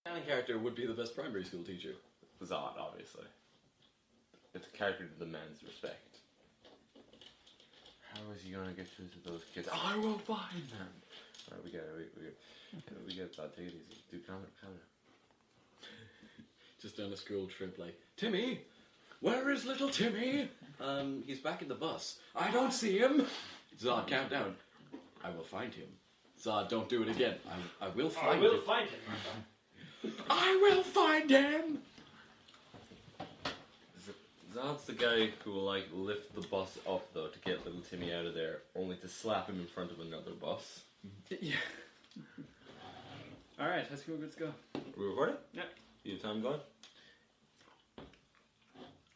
Canon character would be the best primary school teacher. Zod, obviously. It's a character to the man's respect. How is he gonna get through to those kids? I will find them! Alright, we get that. Take it easy. Dude, calm down. Just on a school trip, like, Timmy! Where is little Timmy? He's back in the bus. I don't see him! Zod, count down. I will find him. Zod, don't do it again. I will find him. I will find him. I will find him! Zod's the guy who will, like, lift the bus up, though, to get little Timmy out of there, only to slap him in front of another bus. Yeah. Alright, let's go. Let's go. Are we recording? Yeah. You have time going?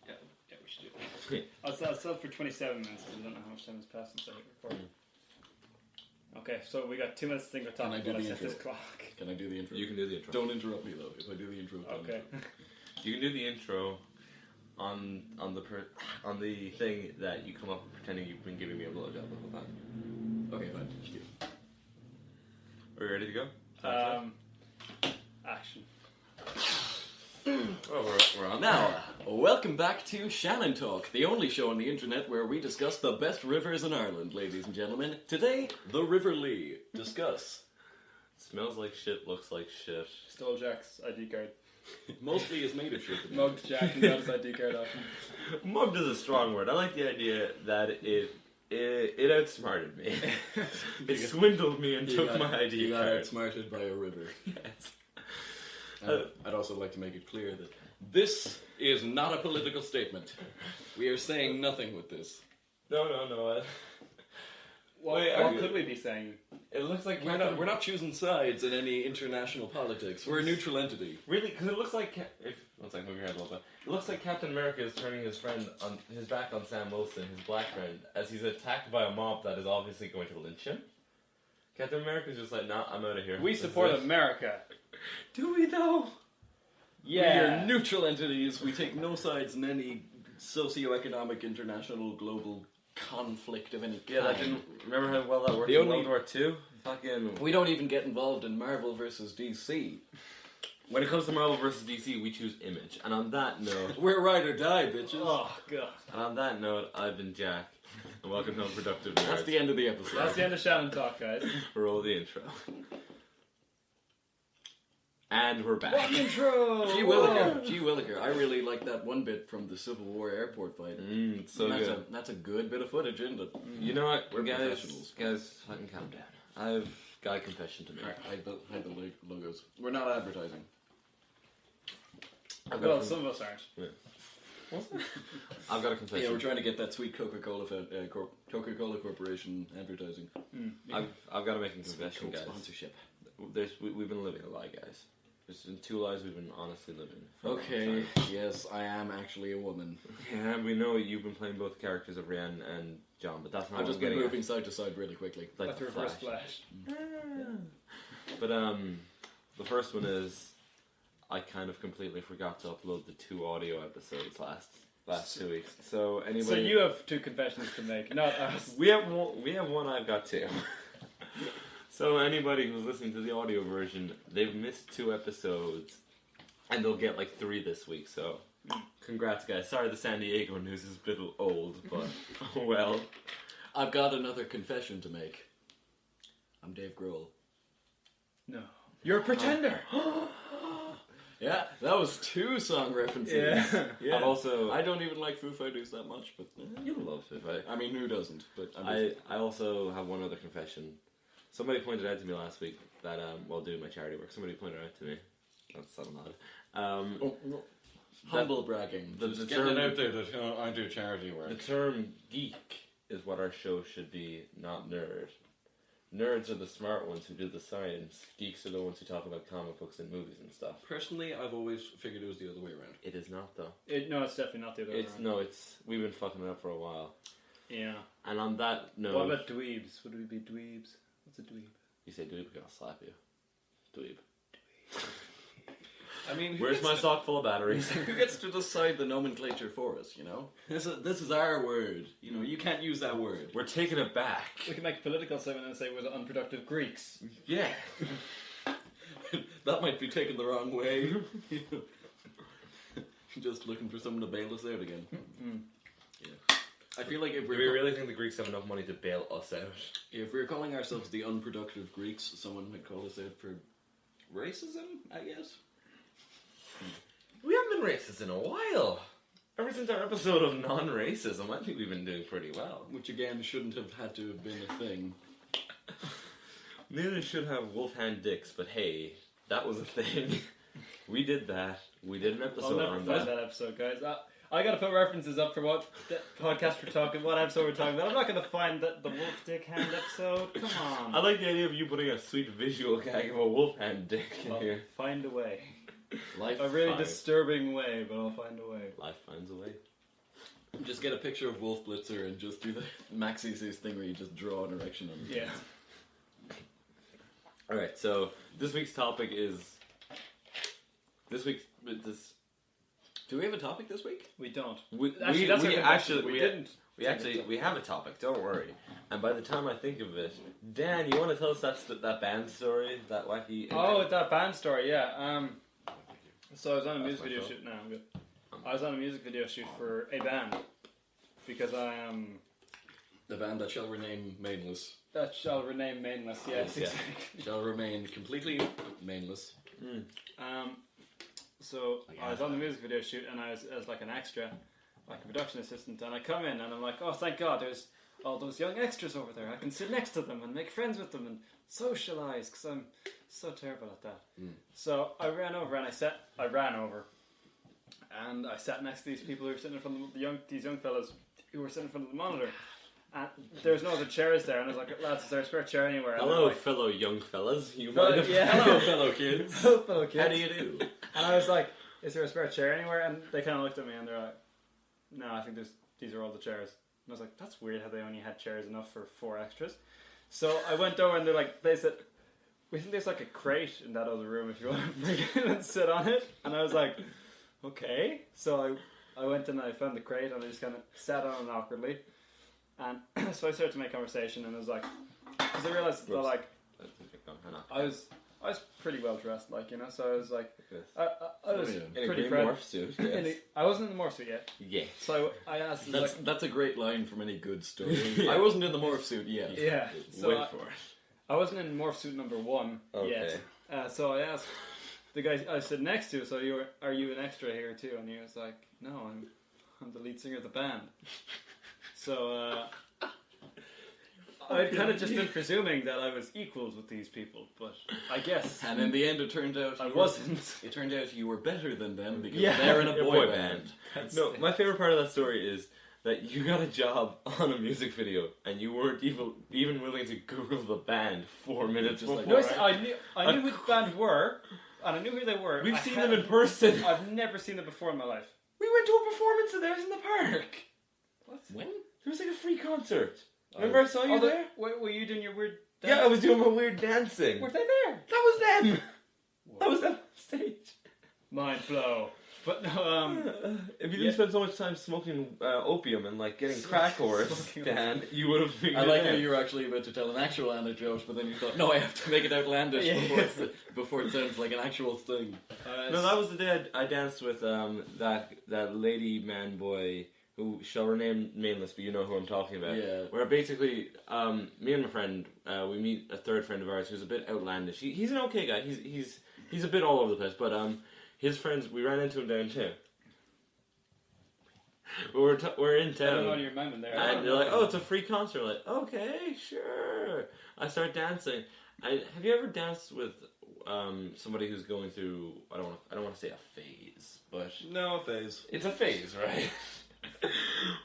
Yeah, we should do it. I'll stop for 27 minutes because I don't know how much time has passed since I hit record. Okay, so we got 2 minutes to think of Can I topic do while I the set intro? this clock. Can I do the intro? You can do the intro. Don't interrupt me, though. If I do the intro, don't Okay. interrupt me. You can do the intro on the thing that you come up with pretending you've been giving me a blowjob the whole time. Okay, fine. Are you ready to go? Action. Oh, we're on. Now, welcome back to Shannon Talk, the only show on the internet where we discuss the best rivers in Ireland, ladies and gentlemen. Today, the River Lee. Discuss. Smells like shit, looks like shit. Stole Jack's ID card. Mostly is made of shit. Mugged Jack and got his ID card off him. Mugged is a strong word. I like the idea that it outsmarted me. It swindled me and took my ID You got card. outsmarted by a river. Yes. I'd also like to make it clear that this is not a political statement. We are saying nothing with this. No. What could we be saying? It looks like We're not choosing sides in any international politics. We're a neutral entity. Really, because it looks like one second, move your head a little bit. It looks like Captain America is turning his back on Sam Wilson, his black friend, as he's attacked by a mob that is obviously going to lynch him. Captain America's just like, nah, I'm out of here. We support America. Do we though? Yeah. We are neutral entities. We take no sides in any socio-economic, international, global conflict of any kind. Yeah, that didn't. Remember how well that worked The in only- World War II? Fucking. We don't even get involved in Marvel versus DC. When it comes to Marvel vs. DC, we choose Image. And on that note, We're ride or die, bitches. Oh, God. and on that note, I've been Jack, and welcome to Unproductive Nerds. That's the end of the episode. That's the end of Shannon Talk, guys. Roll the intro. And we're back. Intro! Gee Williker. I really like that one bit from the Civil War airport fight. It's so good. That's a good bit of footage, isn't it? You know what, We're guys, professionals. fucking calm down. I've got a confession to make. Hide the logos. We're not advertising. Well, some of us aren't. I've got a confession. Yeah, we're trying to get that sweet Coca-Cola Corporation advertising. I've got to make a confession, Coke guys. sponsorship. We've been living a lie, guys. There's been 2 lies we've been honestly living. for a long Okay, time. yes, I am actually a woman. Yeah, we know you've been playing both characters of Rianne and John, but that's not I've what just I'm been getting moving side to side really quickly. at. Like That's the reverse Flash. flash. But the first one is I kind of completely forgot to upload the 2 audio episodes last 2 weeks. So anybody, So you have 2 confessions to make, not us. we have one. I've got 2. So anybody who's listening to the audio version, they've missed 2 episodes, and they'll get like 3 this week. So congrats, guys. Sorry the San Diego news is a little old, but oh well. I've got another confession to make. I'm Dave Grohl. No. You're a pretender! Yeah, that was 2 song references. Yeah. I've also I don't even like Foo Fighters that much, but you love it. I mean, who doesn't? But I also have one other confession. Somebody pointed out to me last week that while doing my charity work, somebody pointed out to me. That's so odd. humble bragging. The Just term- getting it out there that I do charity work. The term geek is what our show should be, not nerd. Nerds are the smart ones who do the science. Geeks are the ones who talk about comic books and movies and stuff. Personally, I've always figured it was the other way around. It is not, though. No, it's definitely not the other way around. We've been fucking it up for a while. Yeah. And on that note... What about dweebs? Would we be dweebs? What's a dweeb? You say dweeb, I'll slap you. Dweeb. I mean, Where's my sock full of batteries? Who gets to decide the nomenclature for us, you know? This is our word. You know, you can't use that word. We're taking it back. We can make a political statement and say we're the unproductive Greeks. Yeah. That might be taken the wrong way. Just looking for someone to bail us out again. Yeah. I feel like if Do we really think the Greeks have enough money to bail us out? if we're calling ourselves the unproductive Greeks, someone might call us out for racism, I guess. We haven't been racist in a while. Ever since our episode of non-racism, I think we've been doing pretty well. Which again shouldn't have had to have been a thing. Neither should have wolf hand dicks, but hey, that was a thing. We did that. We did an I'll episode never on find that. that episode, guys. I gotta put references up for what podcast we're talking, what episode we're talking about. I'm not gonna find the wolf dick hand episode. Come on. I like the idea of you putting a sweet visual gag of a wolf hand dick in I'll here. find a way. Life A really fine. disturbing way, but I'll find a way. Life finds a way. Just get a picture of Wolf Blitzer and just do the Max Easy's thing where you just draw an erection on it. Yeah. Alright, so this week's topic is... This. Do we have a topic this week? We don't. We That's our we convention. actually... We we- didn't. We have a topic, don't worry. And by the time I think of it, Dan, you want to tell us that band story? That wacky... Oh, that band story, yeah. So I was on a That's music my video fault. shoot. No, I'm good. I was on a music video shoot for a band because I am The band that shall remain mainless. that shall remain mainless. Yes, Yeah. exactly. Shall remain completely mainless. So I was on the music video shoot and I was as like an extra, like a production assistant, and I come in and I'm like, oh, thank God, there's all those young extras over there. I can sit next to them and make friends with them and socialize because I'm so terrible at that. So I ran over and I sat next to these people who were sitting in front of these young fellas who were sitting in front of the monitor. And there's no other chairs there, and I was like, lads, is there a spare chair anywhere? And Hello, they're like, fellow young fellas. You Well, might have... yeah. Hello, fellow kids. hello, fellow kids. How do you do? And I was like, is there a spare chair anywhere? And they kind of looked at me and they're like, no, I think these are all the chairs. And I was like, that's weird how they only had chairs enough for 4 extras. So I went over and they said, we think there's like a crate in that other room if you want to bring it in and sit on it. And I was like, okay. So I went and I found the crate and I just kind of sat on it awkwardly. And so I started to make conversation and it was like, because I realized that like, I was pretty well dressed, like, you know, so I was like, I was yeah. In a pretty green proud. morph suit. Yes. I wasn't in the morph suit yet, Yeah. so I asked, like, That's a great line from any good story. Yeah. I wasn't in the morph suit yet. yeah, so Wait I, for it. I wasn't in morph suit number 1 Okay. yet, so I asked the guy I stood next to, so are you an extra here too? And he was like, no, I'm the lead singer of the band. So I'd kind of just been presuming that I was equals with these people, but I guess And in the end, it turned out I you wasn't. It turned out you were better than them because Yeah. they're in a You're boy band. No, my favorite part of that story is that you got a job on a music video and you weren't even willing to Google the band 4 minutes Just like, before. No, I knew who the band were, and I knew who they were. We've I seen had- them in person. I've never seen them before in my life. We went to a performance of theirs in the park. What? When? There was like a free concert. Remember I saw you there? Were you doing your weird Yeah, I was doing my weird dancing. Were they there? That was them. That was them on stage. Mind blow. But no, If you didn't spend so much time smoking opium and like getting crack horse, Smoking Dan, you would have figured I like how it out. you were actually about to tell an actual anecdote, but then you thought, no, I have to make it outlandish Yeah. before it sounds like an actual thing. No, that was the day I danced with that lady man boy who shall remain nameless, but you know who I'm talking about. Yeah. Where basically, me and my friend, we meet a third friend of ours who's a bit outlandish. He's an okay guy. He's a bit all over the place, but his friends, we ran into him downtown. We're in I don't know what town, you're miming there. and they're like, "Oh, it's a free concert." We're like, okay, sure. I start dancing. Have you ever danced with somebody who's going through? I don't want to say a phase, but No phase. it's a phase, right?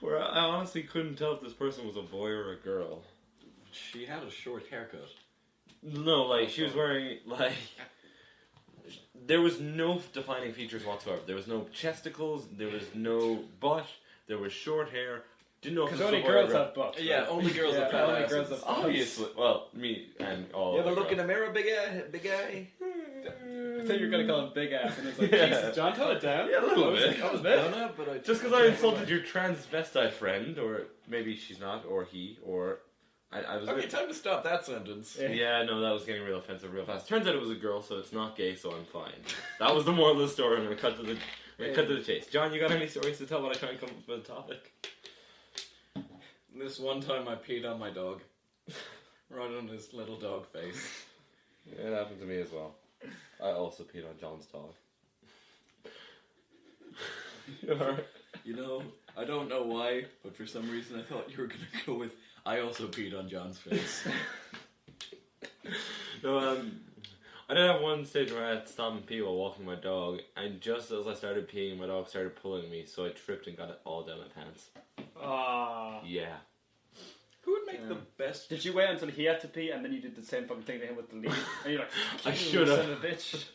Where I honestly couldn't tell if this person was a boy or a girl. She had a short haircut. No, like she was wearing like there was no defining features whatsoever. There was no chesticles. There was no butt. There was short hair. Didn't know if Because it was only a boy or girls a girl. have butts. Yeah, right? only girls have fat only asses. girls have butts. Obviously, well, me and all. You ever of look in girls. a mirror, big guy? I thought you were going to call him Big Ass, and it's like, Yeah. Jesus, John, tone it down. Yeah, a little I was bit. like, I was I bit. don't know, but I Just because I insulted your transvestite friend, or maybe she's not, or he, or I was Okay, time to stop that sentence. Yeah, no, that was getting real offensive real fast. Turns out it was a girl, so it's not gay, so I'm fine. That was the moral of the story. I'm gonna cut to the chase. John, you got any stories to tell while I try and come up with a topic? This one time I peed on my dog. Right on his little dog face. Yeah, it happened to me as well. I also peed on John's dog. You know, I don't know why, but for some reason I thought you were going to go with, I also peed on John's face. No, I did have one stage where I had to stop and pee while walking my dog, and just as I started peeing, my dog started pulling me, so I tripped and got it all down my pants. Yeah. Who would make the best... Did you wait until he had to pee and then you did the same fucking thing to him with the lead? And you're like, I should have. Son of a bitch.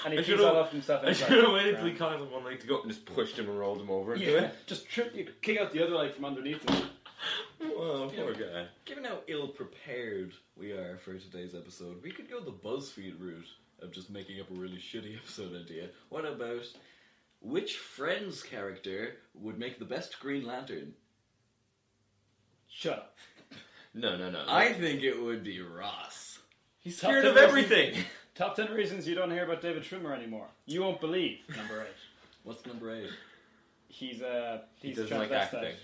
And he pees all off himself. I should have waited till he caught him with one leg to go and just pushed him and rolled him over into it. Just you kick out the other leg from underneath him. Oh, poor guy. Given how ill-prepared we are for today's episode, we could go the BuzzFeed route of just making up a really shitty episode idea. What about, which Friends character would make the best Green Lantern? Shut up. No. I think it would be Ross. He's Top scared 10 of everything. Top 10 reasons you don't hear about David Schwimmer anymore. You won't believe. Number 8. What's number 8? He doesn't like acting.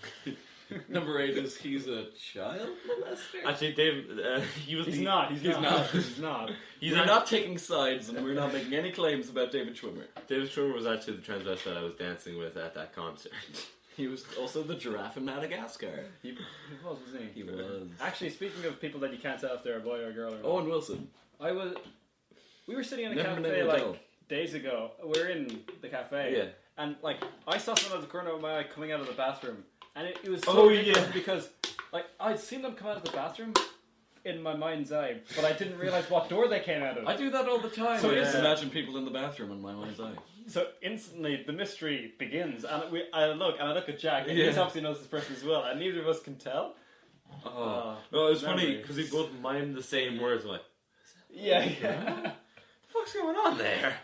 Number 8 is he's a child molester? Actually, Dave, He's not. We're not taking sides and we're not making any claims about David Schwimmer. David Schwimmer was actually the transvestite I was dancing with at that concert. He was also the giraffe in Madagascar. He was, wasn't he? He was. Actually, speaking of people that you can't tell if they're a boy or a girl or not. Owen Wilson. We were sitting in a Never been cafe able to like tell. days ago. We're in the cafe. Yeah. And like, I saw someone out the corner of my eye coming out of the bathroom. And it was Oh, so yeah. ridiculous because like, I'd seen them come out of the bathroom in my mind's eye, but I didn't realise what door they came out of. I do that all the time. So I yeah. just imagine people in the bathroom in my mind's eye. So instantly the mystery begins, and I look at Jack, and Yeah. he obviously knows this person as well, and neither of us can tell. Oh. No, it was funny memories. because we both mimed the same words. I'm like, Yeah. what the fuck's going on there?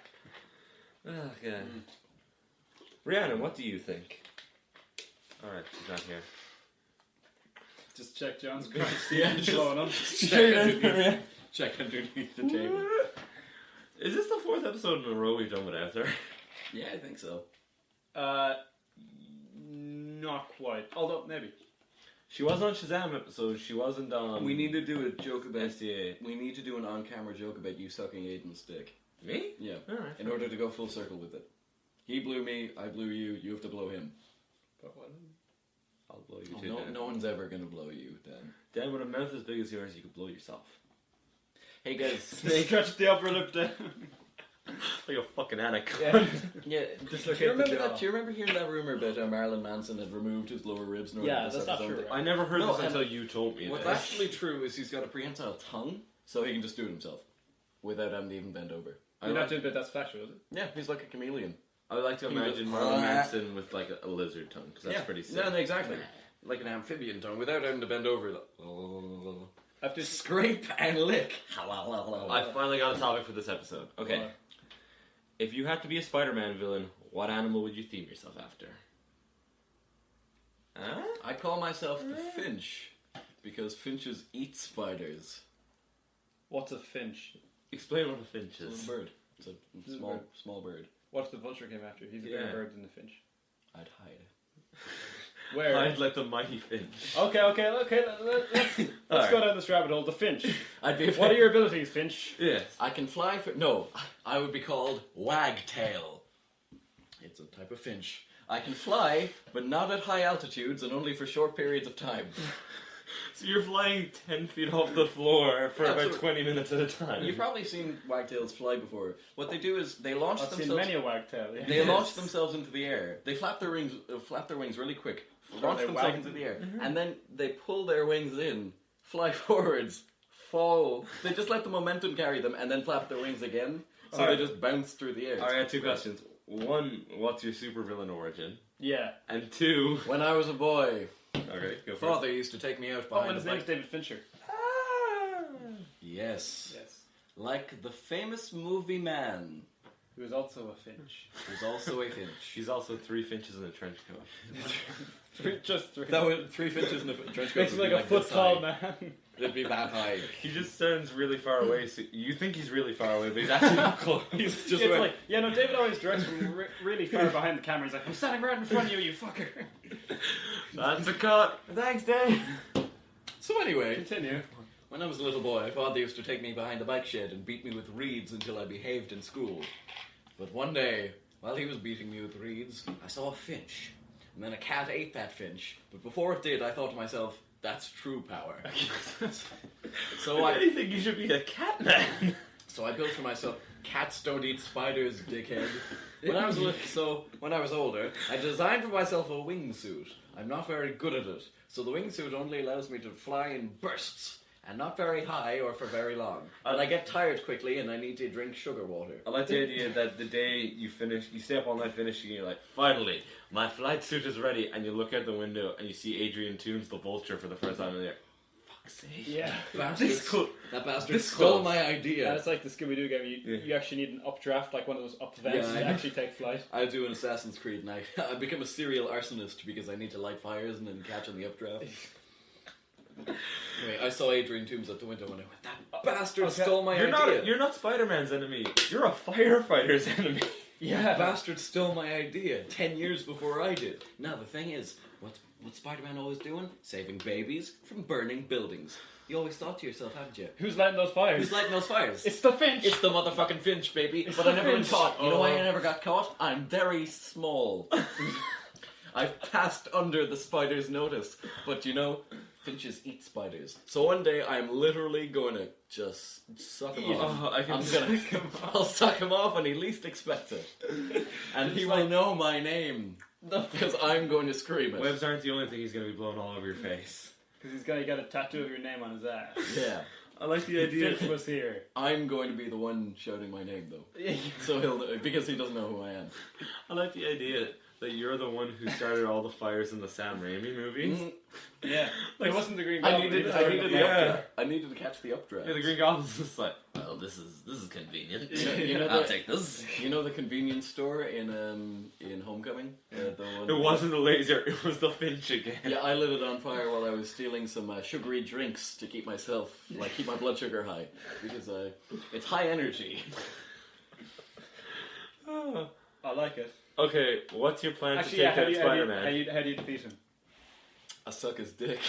Oh, God. Rhiannon, what do you think? Alright, she's not here. Just check John's face. Yeah, He's blowing up. Check underneath the table. Is this the 4th episode in a row we've done without her? Yeah, I think so. Not quite. Although maybe. She was on Shazam episode. She wasn't on. We need to do a joke about SDA. We need to do an on-camera joke about you sucking Aiden's dick. Me? Yeah. Alright. In order to go full circle with it. He blew me, I blew you, you have to blow him. But what? I'll blow you Oh, too. no, Dan. no one's ever gonna blow you, Dan. Dan, with a mouth as big as yours, you could blow yourself. Hey guys. Stretch the upper lip down. Like a fucking anaconda. Yeah. Dislocate Do you remember the jaw. that? Do you remember hearing that rumor about how Marilyn Manson had removed his lower ribs in order Yeah, to that's set not his own true, dick? right? I never heard No, this and until you told me What's this. actually true is he's got a prehensile tongue, so he can just do it himself without having to even bend over. You're not doing, but that's factual, is it? Yeah, he's like a chameleon. I would like to He imagine goes, Marilyn Manson with like a lizard tongue, because that's yeah, pretty sick. No, exactly. Like an amphibian tongue, without having to bend over. Like, After scrape and lick. I finally got a topic for this episode. Okay. If you had to be a Spider-Man villain, what animal would you theme yourself after? Huh? I call myself the Finch because finches eat spiders. What's a finch? Explain what a finch It's a is. little bird. It's a It's a small, bird. small bird. What's the vulture came after? He's a bigger Yeah. bird than the finch. I'd hide. Where? I'd like the mighty finch. Okay. Let's go down this rabbit hole. The finch. I'd be. What are your abilities, finch? Yes. I can fly for. No, I would be called Wagtail. It's a type of finch. I can fly, but not at high altitudes and only for short periods of time. So you're flying 10 feet off the floor for Yeah, about so- 20 minutes at a time. You've probably seen wagtails fly before. What they do is they launch I've seen themselves. many a wagtail. Yeah. They launch themselves into the air. They flap their wings really quick. Launch they themselves wag- into the air, and then they pull their wings in, fly forwards, fall. They just let the momentum carry them, and then flap their wings again. So Alright. they just bounce through the air. Alright, I got two questions. One, what's your supervillain origin? Yeah. And two... When I was a boy, Okay, go for father used to take me out Oh, behind and his the name's bike. David Fincher. Yes. Yes. Like the famous movie man. Who is also a finch. Who's also a finch. She's also 3 finches in a trench coat. Just 3. That would 3 finches in a trench coat. Makes him would like be a this foot tall high. man. It'd be that high. He just stands really far away, so you think he's really far away, but he's actually not close. He's just It's went, like, yeah, no, David always directs from really far behind the camera. He's like, I'm standing right in front of you, you fucker. That's a cut. thanks, Dave. So anyway, Continue. when I was a little boy, Father used to take me behind the bike shed and beat me with reeds until I behaved in school. But one day, while he was beating me with reeds, I saw a finch. And then a cat ate that finch. But before it did, I thought to myself, that's true power. So If I anything, you should be a cat man. So I built for myself. Cats don't eat spiders, dickhead. When I was older, I designed for myself a wingsuit. I'm not very good at it, so the wingsuit only allows me to fly in bursts, and not very high or for very long. And I get tired quickly, and I need to drink sugar water. I like the idea that the day you stay up all night finishing, you're like, finally, my flight suit is ready, and you look out the window and you see Adrian Toomes, the vulture, for the first time, and you're like, fuck's sake. Yeah. That bastard This stole close. my idea. Yeah, it's like the Scooby-Doo game. You actually need an updraft, like one of those up vents Yeah, I to know. actually take flight. I do an Assassin's Creed, and I become a serial arsonist because I need to light fires and then catch on the updraft. Anyway, I saw Adrian Toomes out the window and I went, that bastard Okay. stole my idea. You're not Spider-Man's enemy. You're a firefighter's enemy. Yeah. Bastard stole my idea 10 years before I did. Now, the thing is, what's Spider-Man always doing? Saving babies from burning buildings. You always thought to yourself, haven't you? Who's lighting those fires? Who's lighting those fires? It's the finch. It's the motherfucking finch, baby. It's But the I never been finch. caught. You know why Oh. I never got caught? I'm very small. I've passed under the spider's notice. But you know, finches eat spiders. So one day I'm literally going to just suck him off. Oh, I can I'll suck him off when he least expects it. And he will know my name. Because I'm going to scream it. Webs aren't the only thing he's going to be blowing all over your face. Because he's got a tattoo of your name on his ass. Yeah. I like the idea. Finch was here. I'm going to be the one shouting my name, though. So he'll know, because he doesn't know who I am. I like the idea that you're the one who started all the fires in the Sam Raimi movies. Yeah. Like, It wasn't the Green I Goblin. needed he the started the updraft. I needed to catch the updraft. Yeah, the Green Goblin's just like, well, this is convenient. You know I'll the- take this. You know the convenience store in Homecoming? The one It wasn't a laser, it was the Finch again. Yeah, I lit it on fire while I was stealing some sugary drinks to keep my blood sugar high. Because it's high energy. Oh. I like it. Okay, what's your plan Actually, to yeah, take how out do Spider-Man? you defeat him? I suck his dick.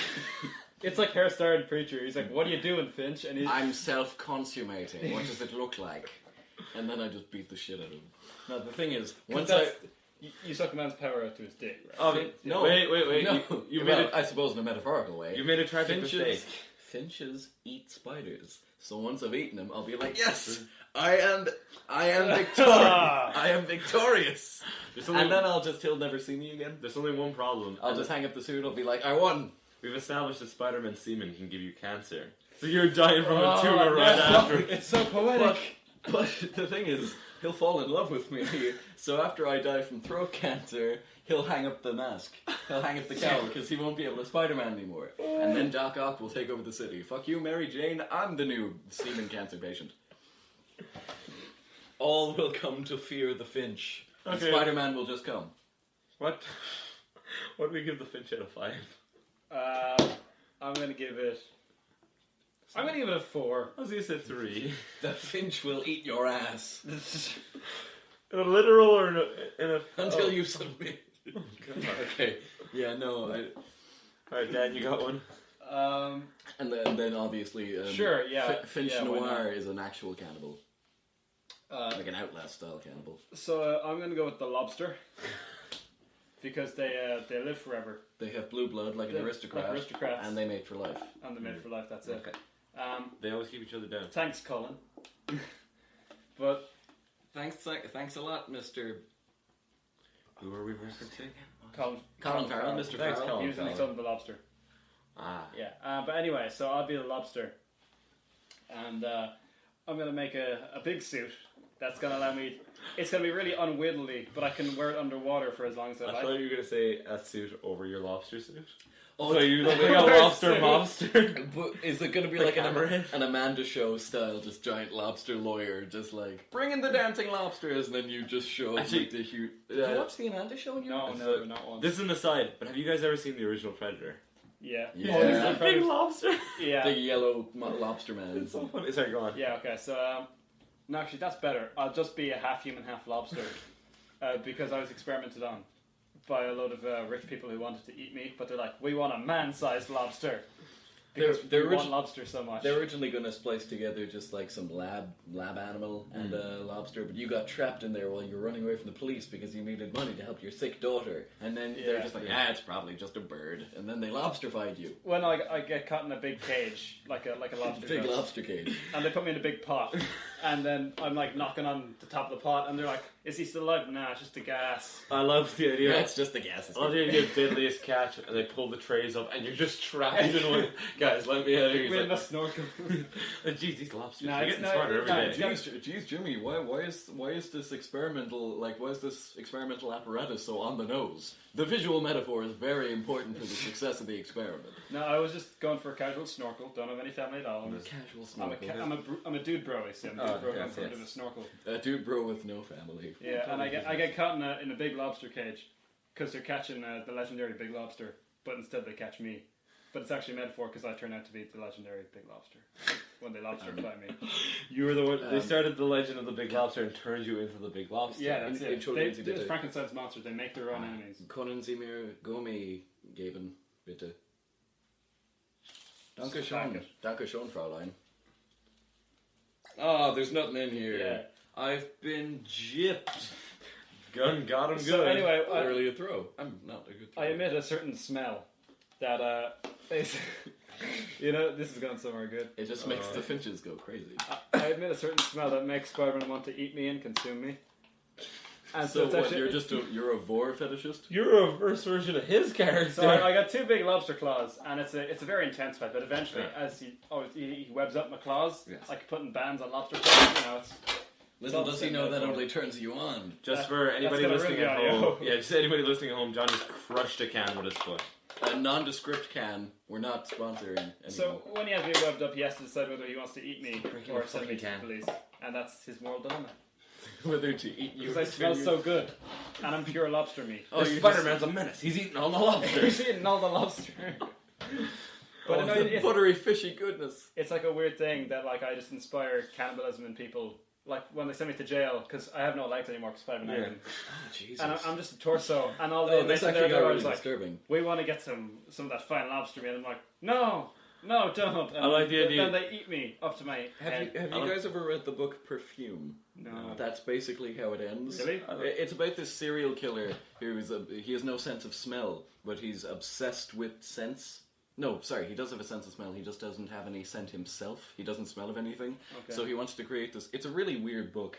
It's like Hair and Preacher. He's like, what are you doing, Finch? And he's... I'm self-consummating. What does it look like? And then I just beat the shit out of him. Now, the thing is, once You suck a man's power out to his dick, right? Oh, No. Wait. No, You well, made it. I suppose in a metaphorical way. You made a tragic mistake. Finches eat spiders. So once I've eaten them, I'll be like, yes, I am victorious. I am victorious. And then he'll never see me again. There's only one problem. I'll just hang up the suit. I'll be like, I won. We've established that Spider-Man semen can give you cancer. So you're dying from a tumor right after. It's so poetic. But the thing is, he'll fall in love with me. So after I die from throat cancer, he'll hang up the mask. He'll hang up the cowl because he won't be able to Spider-Man anymore. And then Doc Ock will take over the city. Fuck you, Mary Jane. I'm the new semen cancer patient. All will come to fear the Finch. And Okay. Spider-Man will just come. What do we give the Finch out of 5? I'm gonna give it a 4. I was gonna say 3. The Finch will eat your ass. In a literal or in a Until you submit. Okay. Yeah, no. Alright, Dan, you got one? And then obviously... Sure, yeah. Finch yeah, why Noir not? is an actual cannibal. Like an Outlast style cannibal. So I'm gonna go with the lobster because they live forever They have blue blood like an They're aristocrat. like aristocrats. And they mate for life. and they're made for life. That's it. Okay. They always keep each other down. Thanks, Colin. But Thanks a lot, Mr. Who are we referencing? Colin Farrell, Mr. Thanks, Farrell. Colin. Usually some the lobster. Ah. Yeah. But anyway, so I'll be the lobster, and I'm gonna make a big suit That's gonna allow me. It's gonna be really unwieldy, but I can wear it underwater for as long as I I like. thought you were going to say a suit over your lobster suit. Oh, So you look like a lobster Suit. mobster. But is it going to be The like camera. an Amanda Show style, just giant lobster lawyer, just like, bring in the dancing lobsters, and then you just show up Actually, with the huge... Did you watch the Amanda Show? No, So- never, not once. This is an aside, but have you guys ever seen the original Predator? Yeah. Yeah. Oh, Yeah. it's Big like- lobster. yeah. Big yellow lobster man. It's so funny. Sorry, go on. Yeah. Okay. So, no, actually, that's better. I'll just be a half human, half lobster, because I was experimented on by a load of rich people who wanted to eat me, but they're like, we want a man-sized lobster because They're we want origi- lobster so much. They're originally going to splice together just like some lab animal and a lobster, but you got trapped in there while you were running away from the police because you needed money to help your sick daughter. And then they're Yeah. just like, Yeah. it's probably just a bird. And then they lobsterfied you. When I get caught in a big cage, like a lobster Big does, lobster cage. and they put me in a big pot, and then I'm like knocking on the top of the pot, and they're like, "Is he still alive?" Nah, it's just the gas. I love the idea. That's just the gas. I love the idea of deadliest catch, and they pull the trays up, and you're just trapped in one. Guys, let me out of here. We're in the He's snorkel. like, Jeez, these lobsters No, are it's getting not- smarter every no, day. it's- Jeez, Jimmy, why is this experimental apparatus so on the nose? The visual metaphor is very important for the success of the experiment. No, I was just going for a casual snorkel. Don't have any family at all. I'm, just, Casual I'm, a, snorkel. ca- I'm a dude bro, I see. I'm a dude Oh, bro yes, going for a yes. bit of a snorkel. A dude bro with no family. Yeah, and I get caught in a big lobster cage because they're catching the legendary big lobster, but instead they catch me. But it's actually a metaphor because I turn out to be the legendary big lobster when they lobster fly me. You were the one. They started the legend of the big lobster and turned you into the big lobster. Yeah, that's in it. children's They, bitte. it's Frankenstein's monsters. They make their own enemies. Können Sie mir Gummi geben, bitte? Danke schön. Danke. Danke schön, Fräulein. Oh, there's nothing in here. Yeah. I've been gypped. Gun got him So good. anyway, Literally a throw. I'm not a good thrower. I emit a certain smell that is, you know, this is going somewhere good. It just makes the finches go crazy. I emit a certain smell that makes Spider-Man want to eat me and consume me. And So it's what, actually, you're a vor fetishist? You're a reverse version of his character. so I got two big lobster claws, and it's a very intense fight. But eventually, Yeah. as he webs up my claws, Yes. like putting bands on lobster claws. You know, it's Little does he know that Metaphor. only turns you on. Just for anybody gonna listening ruin at the home. audio. Yeah, just anybody listening at home, John just crushed a can with his foot. A nondescript can. We're not sponsoring anymore. so when he has me webbed up, he has to decide whether he wants to eat me Breaking or a send me to fucking the can. police, and that's his moral dilemma. Whether to eat you Because or I smell turn you- so good, and I'm pure lobster meat. Oh, This you're Spider-Man's a menace. He's eating all the lobsters. He's eating all the lobster. But Oh, no, the it's, buttery, fishy goodness. it's like a weird thing that like I just inspire cannibalism in people. Like when they send me to jail because I have no legs anymore because Spider-Man. Yeah. ate them. Oh, Jesus. And I'm just a torso, and all the Oh, inmates this in there actually got they're really always like, disturbing. "We want to get some of that fine lobster meat." I'm like, "No, don't." And I like the idea- Then they eat me up to my head. Have you guys ever read the book Perfume? No. That's basically how it ends. Really? It's about this serial killer he has no sense of smell, but he's obsessed with scents. No, sorry, he does have a sense of smell. He just doesn't have any scent himself. He doesn't smell of anything. Okay. So he wants to create this. It's a really weird book.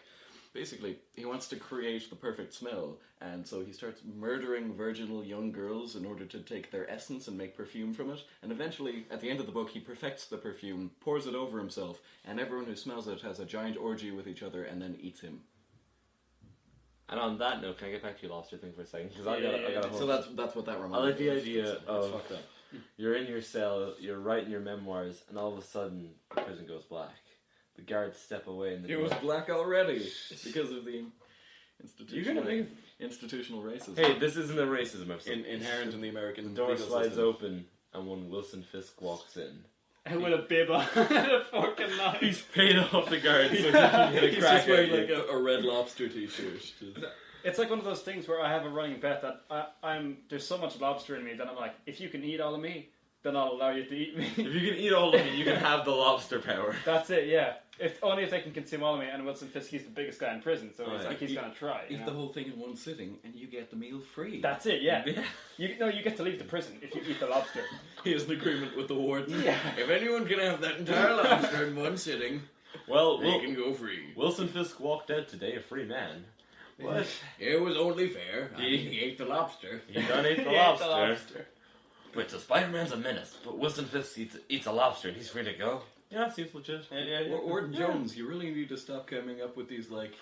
Basically, he wants to create the perfect smell, and so he starts murdering virginal young girls in order to take their essence and make perfume from it. And eventually, at the end of the book, he perfects the perfume, pours it over himself, and everyone who smells it has a giant orgy with each other and then eats him. And on that note, can I get back to your lobster thing for a second? Because I got a So whole... that's what that reminds I like me the of. idea It's of- fucked up. You're in your cell, you're writing your memoirs, and all of a sudden, the prison goes black. The guards step away and the It was black already because of the institutional make- institutional racism Hey, this isn't a racism episode. inherent in the American The door legal slides system. open, and when Wilson Fisk walks in, And with a bib on and a fork and knife. he's paid off the guards so he can get a He's crack just wearing at you. like a red lobster t-shirt. Just- It's like one of those things where I have a running bet that there's so much lobster in me that I'm like, if you can eat all of me, then I'll allow you to eat me. If you can eat all of it, you can have the lobster power. That's it, yeah. Only if they can consume all of me. And Wilson Fisk, he's the biggest guy in prison, so Oh, he's yeah. like he's gonna try. You Eat know? the whole thing in one sitting, and you get the meal free. That's it, yeah. Yeah. You get to leave the prison if you eat the lobster. He has an agreement with the warden. Yeah. If anyone can have that entire lobster in one sitting, Well, they can go free. Wilson Fisk walked out today a free man. What? It was only fair. He- He ate the lobster. He done ate the He ate lobster. the lobster. Wait, so Spider-Man's a menace, but Wilson Fisk eats a lobster and he's free to go? Yeah, seems legit. Warden Jones, you really need to stop coming up with these, like,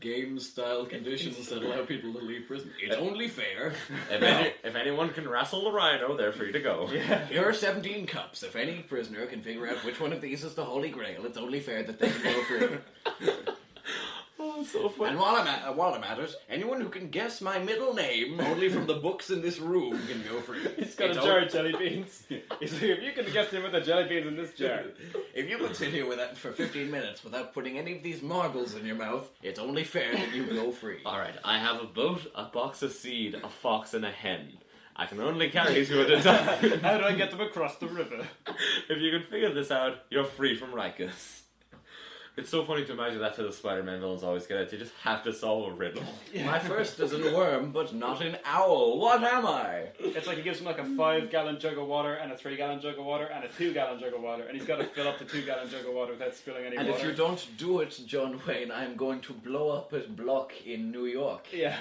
game-style conditions that allow people to leave prison. It's only fair. If anyone can wrestle the rhino, they're free to go. Yeah. Here are 17 cups. If any prisoner can figure out which one of these is the Holy Grail, it's only fair that they can go free. Oh, it's so funny. And while I'm at it, anyone who can guess my middle name, only from the books in this room, can go free. He's got a jar of jelly beans. He's like, if you can guess him with the jelly beans in this jar. If you could sit here with that for 15 minutes without putting any of these marbles in your mouth, it's only fair that you go free. Alright, I have a boat, a box of seed, a fox, and a hen. I can only carry two at a time. How do I get them across the river? If you can figure this out, you're free from Rikus. It's so funny to imagine that's how the Spider-Man villains always get it. They just have to solve a riddle. My first is in worm, but not in owl. What am I? It's like he gives him like a 5-gallon jug of water and a 3-gallon jug of water and a 2-gallon jug of water, and he's got to fill up the 2-gallon jug of water without spilling any And water. if you don't do it, John Wayne, I'm going to blow up a block in New York. Yeah.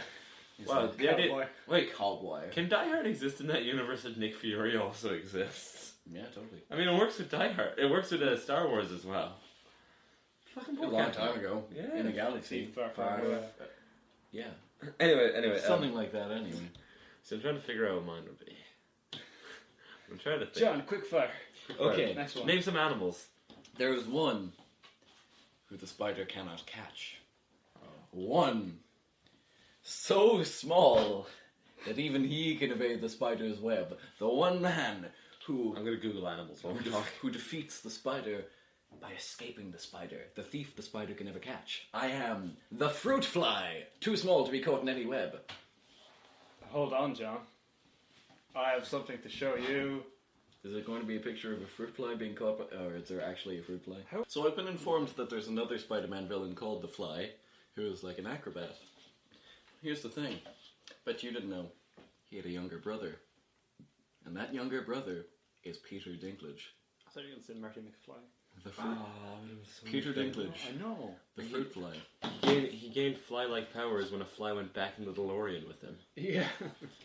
Well, the idea... Cowboy. Wait, Cowboy. can Die Hard exist in that universe if Nick Fury also exists? Yeah, totally. I mean, it works with Die Hard. It works with Star Wars as well. Fucking A long time ago. Yeah. In a galaxy. Far away. Yeah. Yeah. Anyway. Something like that, anyway. So I'm trying to figure out what mine would be. I'm trying to think. John, quick fire. Okay. Next one. Name some animals. There is one who the spider cannot catch. One so small that even he can evade the spider's web. The one man who I'm going to Google animals while we're talking. who defeats the spider by escaping the spider. The thief the spider can never catch. I am the fruit fly, too small to be caught in any web. Hold on, John. I have something to show you. Is it going to be a picture of a fruit fly being caught by, or is there actually a fruit fly? How- So I've been informed that there's another Spider-Man villain called the Fly, who is like an acrobat. Here's the thing. Bet you didn't know. He had a younger brother. And that younger brother is Peter Dinklage. I thought you were going to say Marty McFly. The fruit. Peter Dinklage. I know. The fruit fly. He gained fly-like powers when a fly went back in the DeLorean with him. Yeah.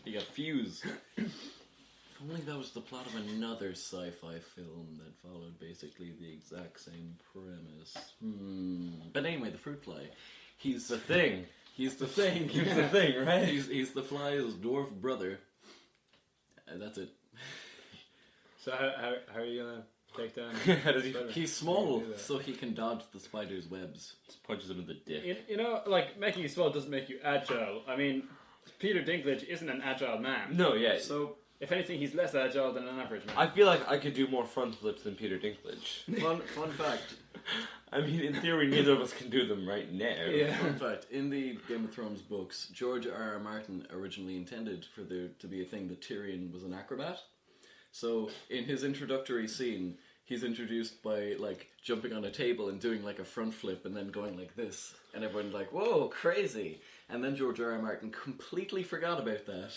He got fused. If only that was the plot of another sci-fi film that followed basically the exact same premise. But anyway, the fruit fly. He's The Thing. He's the thing. He's the Thing, right? He's the fly's dwarf brother. That's it. So how are you going to take down... How does he... Spider? He's small, so he can dodge the spider's webs. Just punches him in the dick. You know, like, making you small doesn't make you agile. I mean, Peter Dinklage isn't an agile man. No, yeah. So, if anything, he's less agile than an average man. I feel like I could do more front flips than Peter Dinklage. Fun fact. I mean, in theory, neither of us can do them right now. Yeah. Fun fact. In the Game of Thrones books, George R.R. Martin originally intended for there to be a thing that Tyrion was an acrobat. So, in his introductory scene, he's introduced by, like, jumping on a table and doing, like, a front flip and then going like this. And everyone's like, whoa, crazy. And then George R.R. Martin completely forgot about that.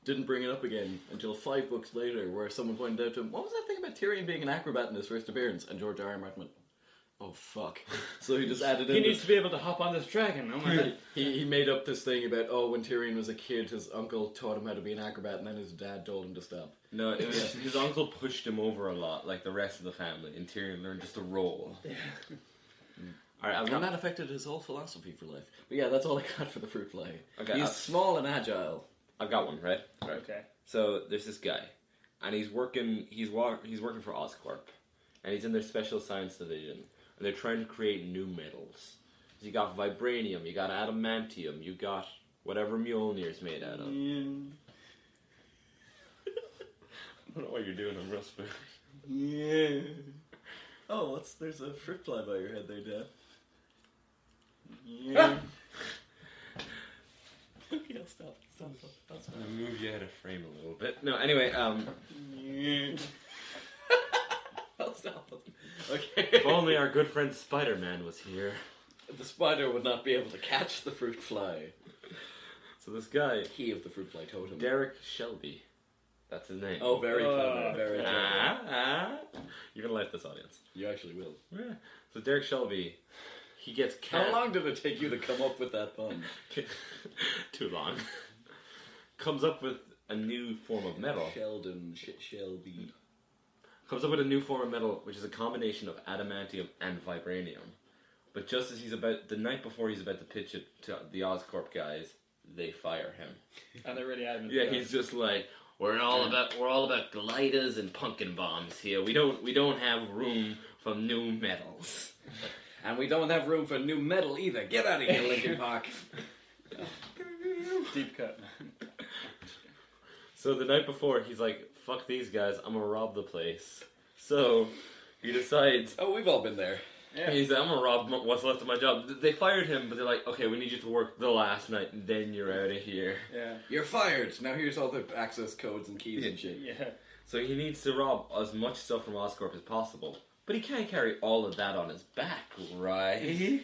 Didn't bring it up again until 5 books later, where someone pointed out to him, what was that thing about Tyrion being an acrobat in his first appearance? And George R.R. Martin went, oh, fuck. So he just added in He this- needs to be able to hop on this dragon. Oh my god. He made up this thing about, when Tyrion was a kid, his uncle taught him how to be an acrobat, and then his dad told him to stop. No, it was, his uncle pushed him over a lot, like the rest of the family, and Tyrion learned just to roll. Alright, I've And got... that affected his whole philosophy for life. But yeah, that's all I got for the fruit fly. Okay, He's small and agile. I've got one, right? Right. Okay. So there's this guy, and he's working for Oscorp, and he's in their special science division, and they're trying to create new metals. So you got vibranium, you got adamantium, you got whatever Mjolnir's made out of. I don't know what you're doing, I'm real spooked. Yeah. Oh, there's a fruit fly by your head there, Dad. Yeah. Okay, I'll stop. I'm gonna move you out of frame a little bit. No, anyway, I'll stop. Okay. if only our good friend Spider-Man was here. The spider would not be able to catch the fruit fly. So this guy, He of the fruit fly totem. Derek Shelby, that's his name. Oh, very clever. Very clever. You're gonna like this, audience. You actually will. Yeah. So Derek Shelby, he gets How long did it take you to come up with that pun? Too long. Comes up with a new form of metal. Sheldon, Shelby. comes up with a new form of metal, which is a combination of adamantium and vibranium. But just as the night before he's about to pitch it to the Oscorp guys, they fire him. And they're really adamant. Yeah, he's just like, we're all about gliders and pumpkin bombs here. We don't have room for new metals. And we don't have room for new metal either. Get out of here, Linkin Park. Deep cut. So the night before, he's like, fuck these guys, I'm gonna rob the place. So he decides, Oh, we've all been there. Yeah. he's like, I'm gonna rob what's left of my job. They fired him, but they're like, okay, we need you to work the last night, and then you're out of here. Yeah. You're fired. Now here's all the access codes and keys and shit. Yeah. So he needs to rob as much stuff from Oscorp as possible. But he can't carry all of that on his back, right?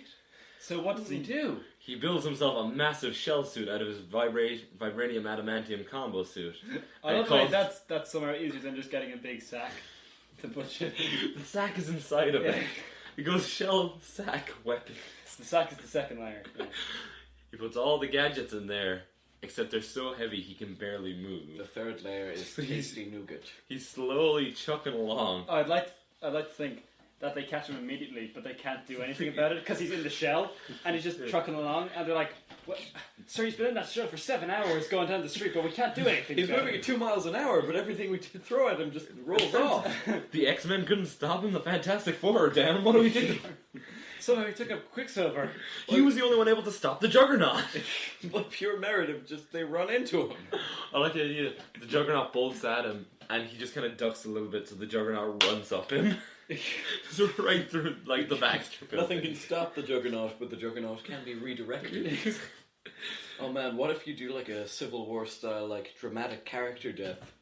So what does he do? He builds himself a massive shell suit out of his vibranium adamantium combo suit. I love the way that's somehow easier than just getting a big sack to put shit in. The sack is inside of it. Yeah. He goes shell, sack, weapon. The sack is the second layer. Yeah. He puts all the gadgets in there, except they're so heavy he can barely move. The third layer is tasty nougat. He's slowly chucking along. I'd like to think that they catch him immediately, but they can't do anything about it because he's in the shell and he's just trucking along, and they're like, "What? Sir, he's been in that shell for 7 hours going down the street, but we can't do anything." He's about moving it." at 2 miles an hour, but everything we throw at him just rolls off. The X-Men couldn't stop him. The Fantastic Four are down. What do we do? Somehow he took up Quicksilver. He was the only one able to stop the Juggernaut. But pure merit of just they run into him. I like the idea. The Juggernaut bolts at him, and he just kind of ducks a little bit, so the Juggernaut runs up him. So right through, like, the backstrip. Nothing can stop the Juggernaut, but the Juggernaut can be redirected. Oh man, what if you do like a Civil War style, like dramatic character death?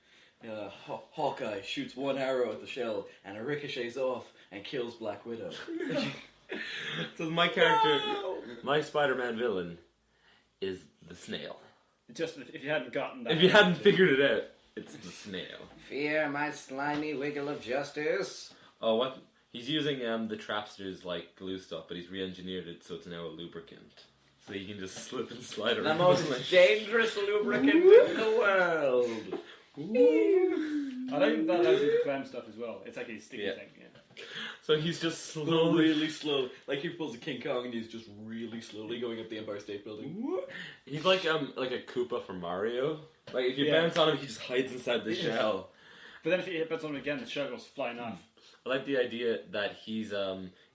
Hawkeye shoots one arrow at the shell, and it ricochets off and kills Black Widow. So my character, my Spider-Man villain, is the snail. Just if you hadn't gotten that. If you hadn't figured it out, it's the snail. Fear my slimy wiggle of justice. Oh, what? He's using the Trapster's like glue stuff, but he's re-engineered it so it's now a lubricant. So he can just slip and slide The around. most dangerous lubricant in the world. I like that allows you to climb stuff as well. It's like a sticky Yeah. thing. Yeah. So he's just slowly. Really slow. Like he pulls a King Kong and he's just really slowly going up the Empire State Building. He's like a Koopa from Mario. Like if you Yeah. bounce on him, he just hides inside the shell. But then if you hit on him again, the shell goes flying off. I like the idea that he's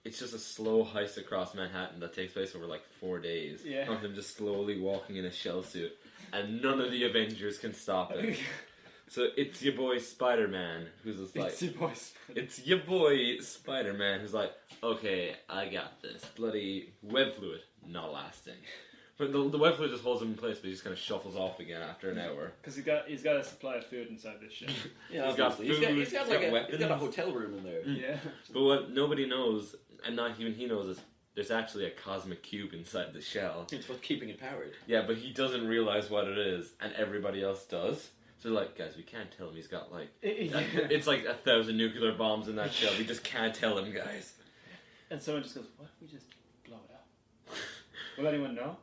it's just a slow heist across Manhattan that takes place over like 4 days. Yeah. Of him just slowly walking in a shell suit, and none of the Avengers can stop him. So it's your boy Spider-Man who's just like, It's your voice. it's your boy Spider-Man who's like, okay, I got this. Bloody web fluid, not lasting. But the web fluid just holds him in place, but he just kind of shuffles off again after an hour. Because he's got a supply of food inside this shit. Yeah, He's got obviously. food, He's got he's got he's got a weapons. hotel room in there. Yeah. But what nobody knows, and not even he knows, is there's actually a cosmic cube inside the shell. It's what's keeping it powered. Yeah, but he doesn't realize what it is, and everybody else does. So they're like, guys, we can't tell him he's got like... It's like 1,000 nuclear bombs in that shell. We just can't tell him, guys. And someone just goes, "What if we just blow it up?" Will anyone know?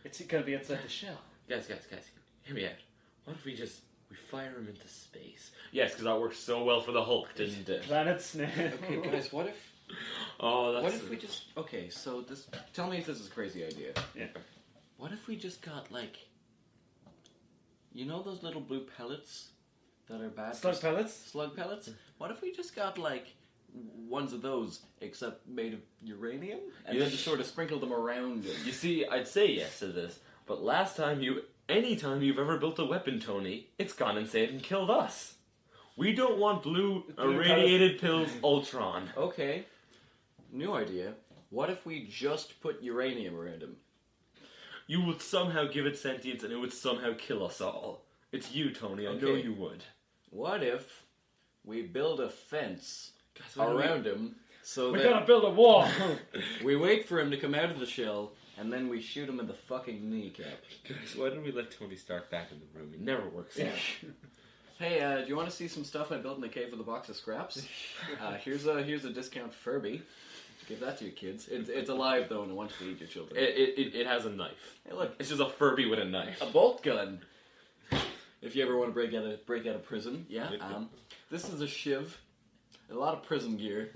It's gonna be inside the shell. Guys, hear me out. What if we fire him into space? Yes, because that worked so well for the Hulk, didn't it? Planet Snail. Okay, guys, what if... Oh, that's... What if we just... Okay, so this... Tell me if this is a crazy idea. Yeah. What if we just got, like... You know those little blue pellets that are bad Slug for... pellets? Slug pellets? What if we just got, like, ones of those, except made of uranium? And then just sort of sprinkle them around it? You see, I'd say yes to this, but anytime you've ever built a weapon, Tony, it's gone insane and killed us. We don't want blue irradiated pills Ultron. Okay. New idea. What if we just put uranium around him? You would somehow give it sentience and it would somehow kill us all. It's you, Tony. I know Okay. you would. What if we build a fence Guys, why don't around him so We that gotta build a wall. we wait for him to come out of the shell and then we shoot him in the fucking kneecap? Guys, why don't we let Tony Stark back in the room? He never works out. Hey, do you want to see some stuff I built in the cave with a box of scraps? Here's a discount Furby. Give that to your kids. It's alive though, and it wants to eat your children. It has a knife. Hey, look, It's just a Furby with a knife. a bolt gun. If you ever want to break out of prison, yeah. Yeah. This is a shiv. A lot of prison gear.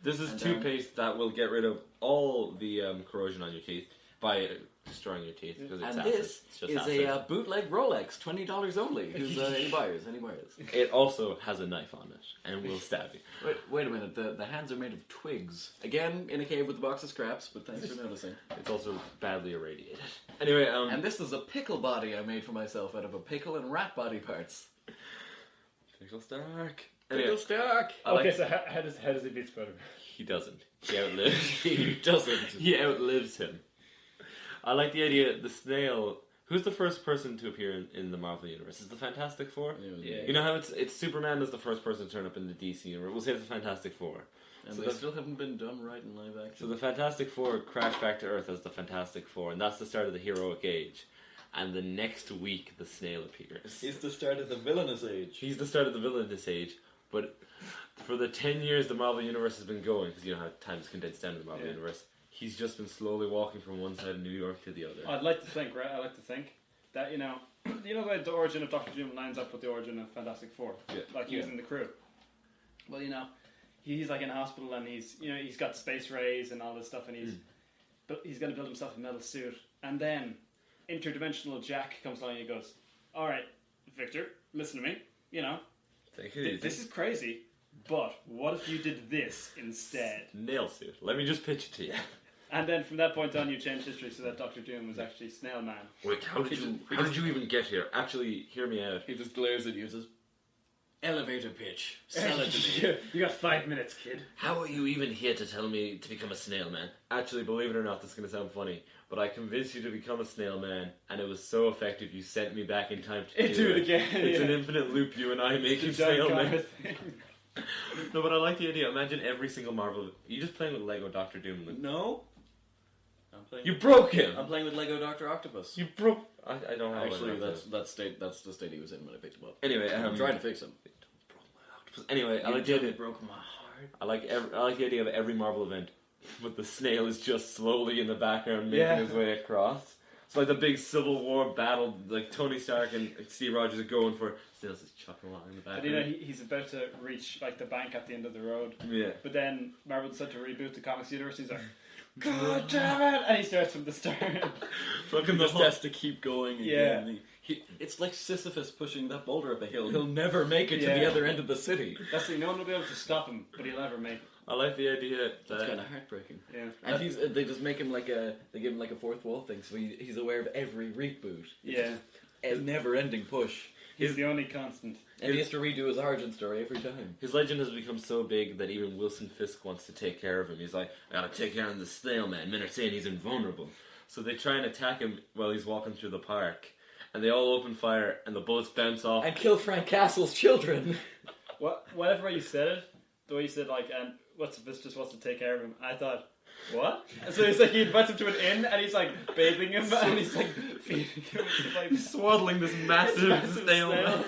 This is And, toothpaste that will get rid of all the corrosion on your teeth by destroying your teeth because it's And acid. this It's just is acid. a bootleg Rolex, $20 only. Who's any buyers? It also has a knife on it and will stab you. Wait a minute. The hands are made of twigs. Again, in a cave with a box of scraps. But thanks for noticing. It's also badly irradiated. Anyway, And this is a pickle body I made for myself out of a pickle and rat body parts. Pickle Stark. Pickle Anyway, Stark. Okay, so how does he beat Spider-Man? he doesn't. He outlives. He doesn't. He outlives him. I like the idea. The snail. Who's the first person to appear in the Marvel universe? Is the Fantastic Four? Yeah. You know how it's Superman is the first person to turn up in the DC universe. We'll say it's the Fantastic Four. And So they the- still haven't been done right in live action. So the Fantastic Four crash back to Earth as the Fantastic Four, and that's the start of the heroic age. And the next week, the snail appears. He's the start of the villainous age. He's the start of the villainous age, but for the 10 years the Marvel Universe has been going, because you know how time's condensed down in the Marvel Universe, he's just been slowly walking from one side of New York to the other. I'd like to think that the origin of Doctor Doom lines up with the origin of Fantastic Four. Yeah. Like he was in the crew. Well, he's like in a hospital and he's got space rays and all this stuff and he's going to build himself a metal suit, and then interdimensional Jack comes along and he goes, "All right, Victor, listen to me. Take it easy. This is crazy, but what if you did this instead?" Nail suit. Let me just pitch it to you. And then from that point on, you changed history so that Doctor Doom was actually Snail Man. Wait, how did you even get here? Actually, hear me out. He just glares at you and says, "Elevator pitch. Sell it to me." You got 5 minutes, kid. How are you even here to tell me to become a snail man? Actually, believe it or not, this is going to sound funny, but I convinced you to become a snail man, and it was so effective you sent me back in time to Do it again. It's an infinite loop, you and I making snail man. Thing. No, but I like the idea. Imagine every single Marvel... You just playing with Lego Dr. Doom. Luke. No. I'm playing. You broke him! I'm playing with Lego Dr. Octopus. You broke... I don't have Actually, Lego that's the state he was in when I picked him up. Anyway, I'm trying to fix him. Anyway, I You like the really idea... broke my heart. I like the idea of every Marvel event, but the snail is just slowly in the background making his way across. It's like the big Civil War battle, like Tony Stark and Steve Rogers are going for. Snail's just chucking along in the But background. he's about to reach like the bank at the end of the road. Yeah. But then Marvel decided to reboot the comics universe. He's like, "God damn it!" And he starts from the start. Fucking He the just has to keep going. Yeah. Again. It's like Sisyphus pushing that boulder up a hill. He'll never make it to the Yeah. other end of the city. That's the thing. No one will be able to stop him, but he'll never make it. I like the idea That's that kind of heartbreaking. Yeah. And they just make him they give him like a fourth wall thing, so he's aware of every reboot. Yeah. A never-ending push. He's the only constant. And he has to redo his origin story every time. his legend has become so big that even Wilson Fisk wants to take care of him. He's like, I gotta take care of the snail man. Men are saying he's invulnerable. So they try and attack him while he's walking through the park. And they all open fire, and the bullets bounce off. And kill Frank Castle's children. Whatever way you said it, the way you said like, and what's this just wants to take care of him, I thought, what? So he's like, he invites him to an inn, and he's like bathing him, and he's like feeding him, like Swaddling this massive snail man.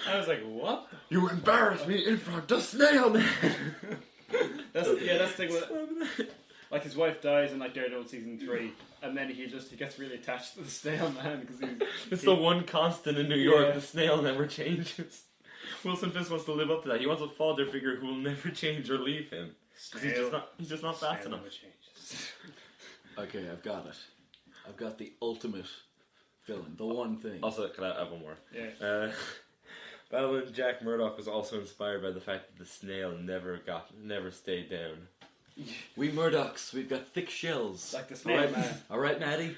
I was like, what? You embarrass me in front of snail man. That's the thing with, like, his wife dies in like Daredevil season 3, and then he gets really attached to the snail man because It's the one constant in New York. Yeah. The snail never changes. Wilson Fisk wants to live up to that. He wants a father figure who will never change or leave him. 'Cause he's just not fast enough. Changes. Okay, I've got it. I've got the ultimate villain, the one thing. Also, can I have one more? Yeah. Battling Jack Murdoch was also inspired by the fact that the snail never stayed down. We Murdochs, we've got thick shells. Like the snail man. Alright, Maddie?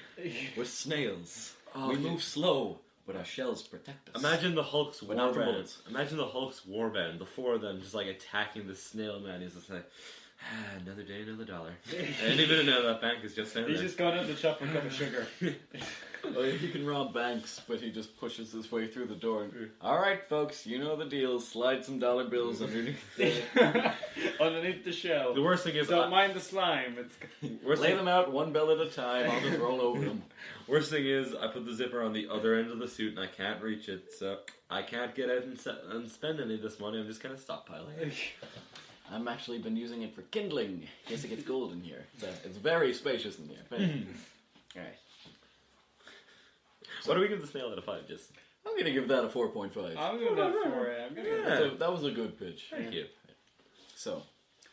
We're snails. We move slow, but our shells protect us. Imagine the Hulk's But not the warband. bullets. Imagine the Hulk's warband. The four of them just like attacking the snail man. He's just like, another day, another dollar. Any minute now, that bank is just down He's there. just gone out to shop for a cup of sugar. Oh, he can rob banks, but he just pushes his way through the door. Alright, folks, you know the deal. Slide some dollar bills underneath Underneath the shell. The worst thing is, Don't mind the slime. Lay them out one bell at a time. I'll just roll over them. worst thing is, I put the zipper on the other end of the suit and I can't reach it, so I can't get out and spend any of this money. I'm just kind of stockpiling. I've actually been using it for kindling. In case it gets gold in here. It's very spacious in here. Alright. What do we give the snail out of 5, just? I'm gonna give that a 4.5. I'm gonna go for I'm gonna go Yeah. That was a good pitch. Thank you. So,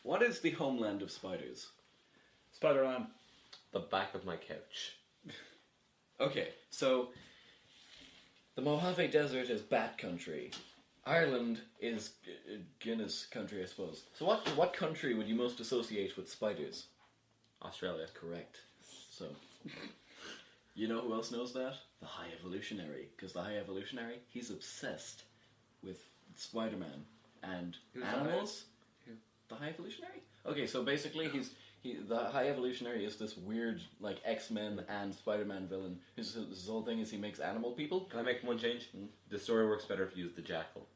what is the homeland of spiders? Spider-Man. The back of my couch. Okay, so the Mojave Desert is bat country. Ireland is Guinness country, I suppose. So what country would you most associate with spiders? Australia. Correct. So, you know who else knows that? The High Evolutionary. Because the High Evolutionary, he's obsessed with Spider-Man and Who's animals. Who? The High Evolutionary? Okay, so basically the High Evolutionary is this weird, like, X-Men and Spider-Man villain. His whole thing is he makes animal people. Can I make one change? The story works better if you use the jackal.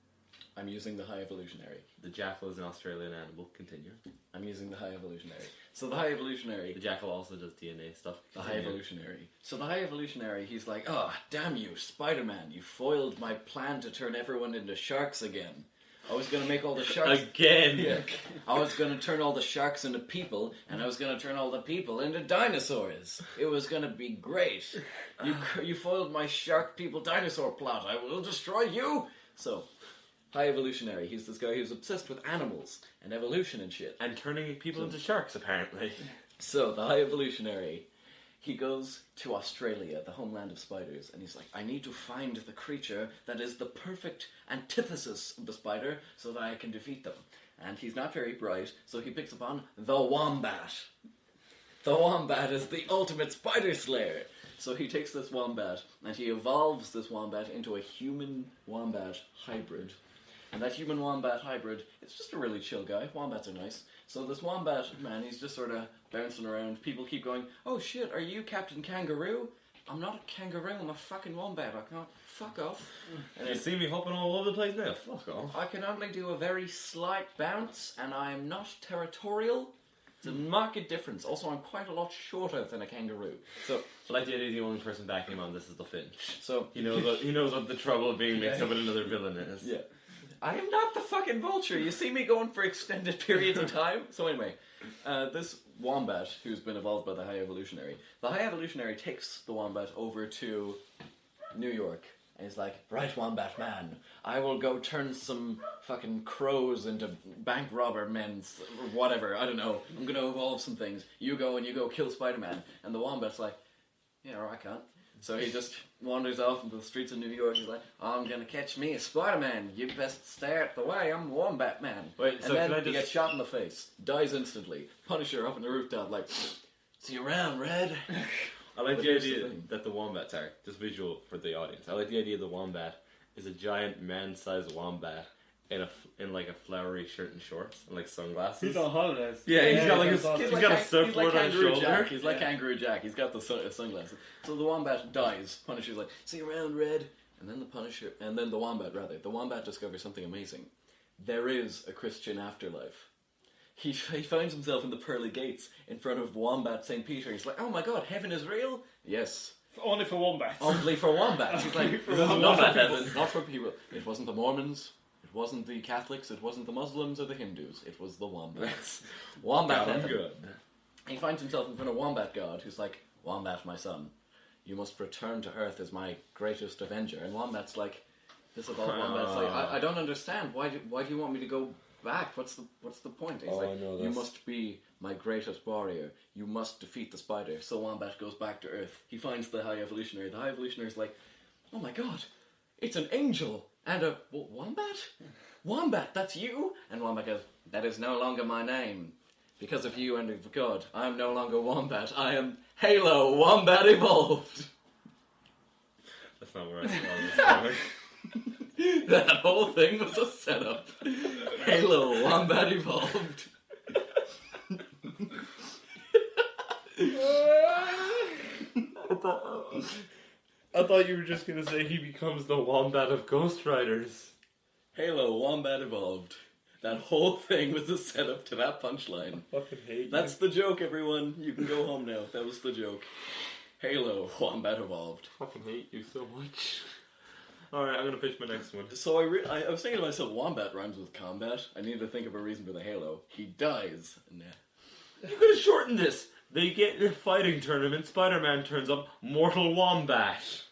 I'm using the High Evolutionary. The jackal is an Australian animal. Continue. I'm using the High Evolutionary. So the High Evolutionary... The jackal also does DNA stuff. The High Evolutionary. So the High Evolutionary, he's like, oh, damn you, Spider-Man, you foiled my plan to turn everyone into sharks again. I was going to make all the sharks... Again! Yeah. I was going to turn all the sharks into people, and I was going to turn all the people into dinosaurs. It was going to be great. You foiled my shark people dinosaur plot. I will destroy you. So, High Evolutionary, he's this guy who's obsessed with animals and evolution and shit. And turning people into sharks, apparently. So, the High Evolutionary, he goes to Australia, the homeland of spiders, and he's like, I need to find the creature that is the perfect antithesis of the spider so that I can defeat them. And he's not very bright, so he picks upon the wombat. The wombat is the ultimate spider slayer. So he takes this wombat, and he evolves this wombat into a human-wombat hybrid. And that human-wombat hybrid, it's just a really chill guy. Wombats are nice. So this wombat, man, he's just sort of bouncing around. People keep going, oh shit, are you Captain Kangaroo? I'm not a kangaroo, I'm a fucking wombat. I can't... Fuck off. And You see me hopping all over the place now? Fuck off. I can only do a very slight bounce, and I'm not territorial. It's a marked difference. Also, I'm quite a lot shorter than a kangaroo. So, I like the idea the only person backing him on this is the Finch. so He knows what the trouble of being mixed up with another villain is. yeah. I am not the fucking vulture. You see me going for extended periods of time? So anyway, this wombat, who's been evolved by the High Evolutionary, the High Evolutionary takes the wombat over to New York. And he's like, right, wombat man, I will go turn some fucking crows into bank robber men, or whatever, I don't know. I'm gonna evolve some things. You go kill Spider-Man. And the wombat's like, yeah, I can't. So he just wanders off into the streets of New York. He's like, I'm gonna catch me a Spider-Man. You best stay out the way. I'm Wombat Man. Wait, and so then can I he just- gets shot in the face. Dies instantly. Punisher up on the rooftop like, see you around, Red. I like But the here's the idea thing. that the wombats are, just visual for the audience, I like the idea the wombat is a giant man-sized wombat in like a flowery shirt and shorts and like sunglasses. He's on holidays. Yeah, he's got like he's a, on he's holidays. got a surfboard on his Kangaroo shoulder. Jack. He's like Yeah. Kangaroo Jack. He's got the sunglasses. So the wombat dies. Punisher's like, see you around, Red. And then the wombat the wombat discovers something amazing. There is a Christian afterlife. He finds himself in the pearly gates in front of Wombat St. Peter. He's like, oh my god, heaven is real? Yes. Only for wombats. Only for wombats. He's like, Only for this is not wombats. for heaven, not for people. It wasn't the Mormons. It wasn't the Catholics. It wasn't the Muslims or the Hindus. It was the wombats. Wombat Got him heaven. good. He finds himself in front of Wombat God, who's like, Wombat, my son, you must return to Earth as my greatest avenger. And Wombat's like, this evolved Wombat's like, I don't understand. Why do you want me to go back? What's the point? He's Oh, like, I know you this. must be my greatest warrior. You must defeat the spider. So Wombat goes back to Earth. He finds the High Evolutionary. The High Evolutionary's like, oh my god, it's an angel and a wombat? Wombat, that's you? And Wombat goes, that is no longer my name. Because of you and of God, I am no longer Wombat. I am Halo Wombat Evolved. That's not where I saw this going. That whole thing was a setup. Halo Wombat Evolved. I thought you were just gonna say he becomes the wombat of Ghost Riders. Halo Wombat Evolved. That whole thing was a setup to that punchline. Fucking hate That's the joke, everyone. You can go home now. That was the joke. Halo Wombat Evolved. fucking hate you so much. Alright, I'm gonna pitch my next one. So I was thinking to myself, Wombat rhymes with combat. I need to think of a reason for the Halo. He dies. Nah. You could have shortened this. They get in a fighting tournament, Spider-Man turns up, Mortal Wombat.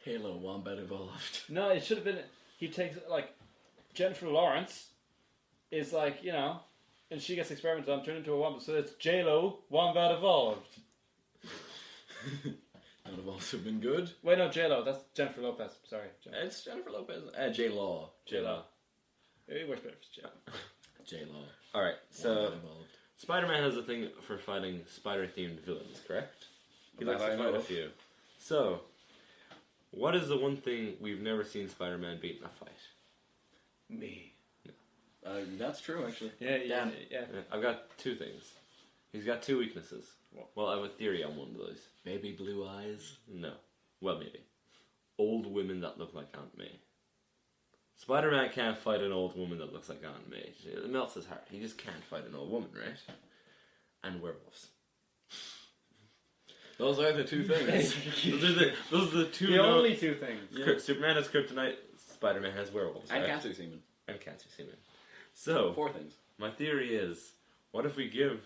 Halo Wombat evolved. No, it should have been. He takes like Jennifer Lawrence is like, you know, and she gets experimented on, turned into a wombat. So it's J-Lo Wombat evolved. That would have also been good. Wait, no, J-Lo. That's Jennifer Lopez. Sorry, It's Jennifer Lopez. J-Law. J-Lo. It works better for J-Lo. J-Law. Alright, so Wombat evolved. Spider-Man has a thing for fighting spider-themed villains, correct? He likes That to I fight know a of. few. So, what is the one thing we've never seen Spider-Man beat in a fight? Me. That's true, actually. Yeah. Yeah, I've got two things. He's got two weaknesses. Well, I have a theory on one of those. Baby blue eyes. No. Well, maybe. Old women that look like Aunt May. Spider-Man can't fight an old woman that looks like Aunt May. It melts his heart. He just can't fight an old woman, right? And werewolves. Those are the two things. those are the two. The only two things. Yeah. Superman has kryptonite. Spider-Man has werewolves. And right? cancer semen. And cancer semen. So, 4 things. my theory is, what if we give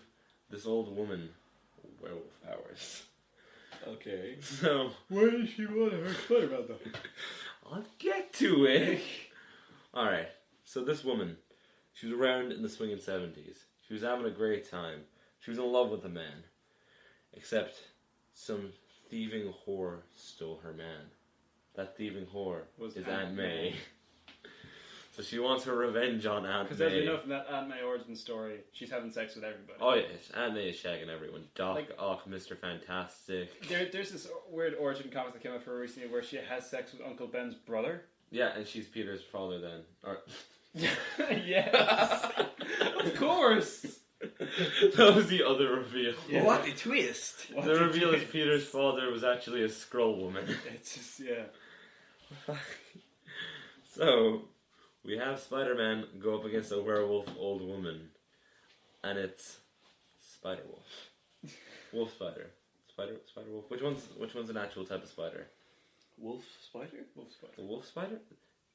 this old woman werewolf powers? Okay. So, Why does she want to hurt Spider-Man though? I'll get to it. Alright, so this woman, she was around in the swinging 70s. She was having a great time. She was in love with a man. Except some thieving whore stole her man. That thieving whore Was is Aunt Aunt May. May. So she wants her revenge on Aunt Because May. as we know from that Aunt May origin story, she's having sex with everybody. Oh yeah, Aunt May is shagging everyone. Doc Like- Ock, Mr. Fantastic. There's this weird origin comic that came out for her recently where she has sex with Uncle Ben's brother. Yeah, and she's Peter's father then. Or, Yes, of course. that was the other reveal. Yeah. What a twist! What The did reveal you- is Peter's father was actually a Skrull woman. It's just So, we have Spider-Man go up against a werewolf old woman. And it's Spider-Wolf. Wolf spider. Spider-Wolf. Which one's an actual type of spider? Wolf spider? Wolf spider. The wolf spider?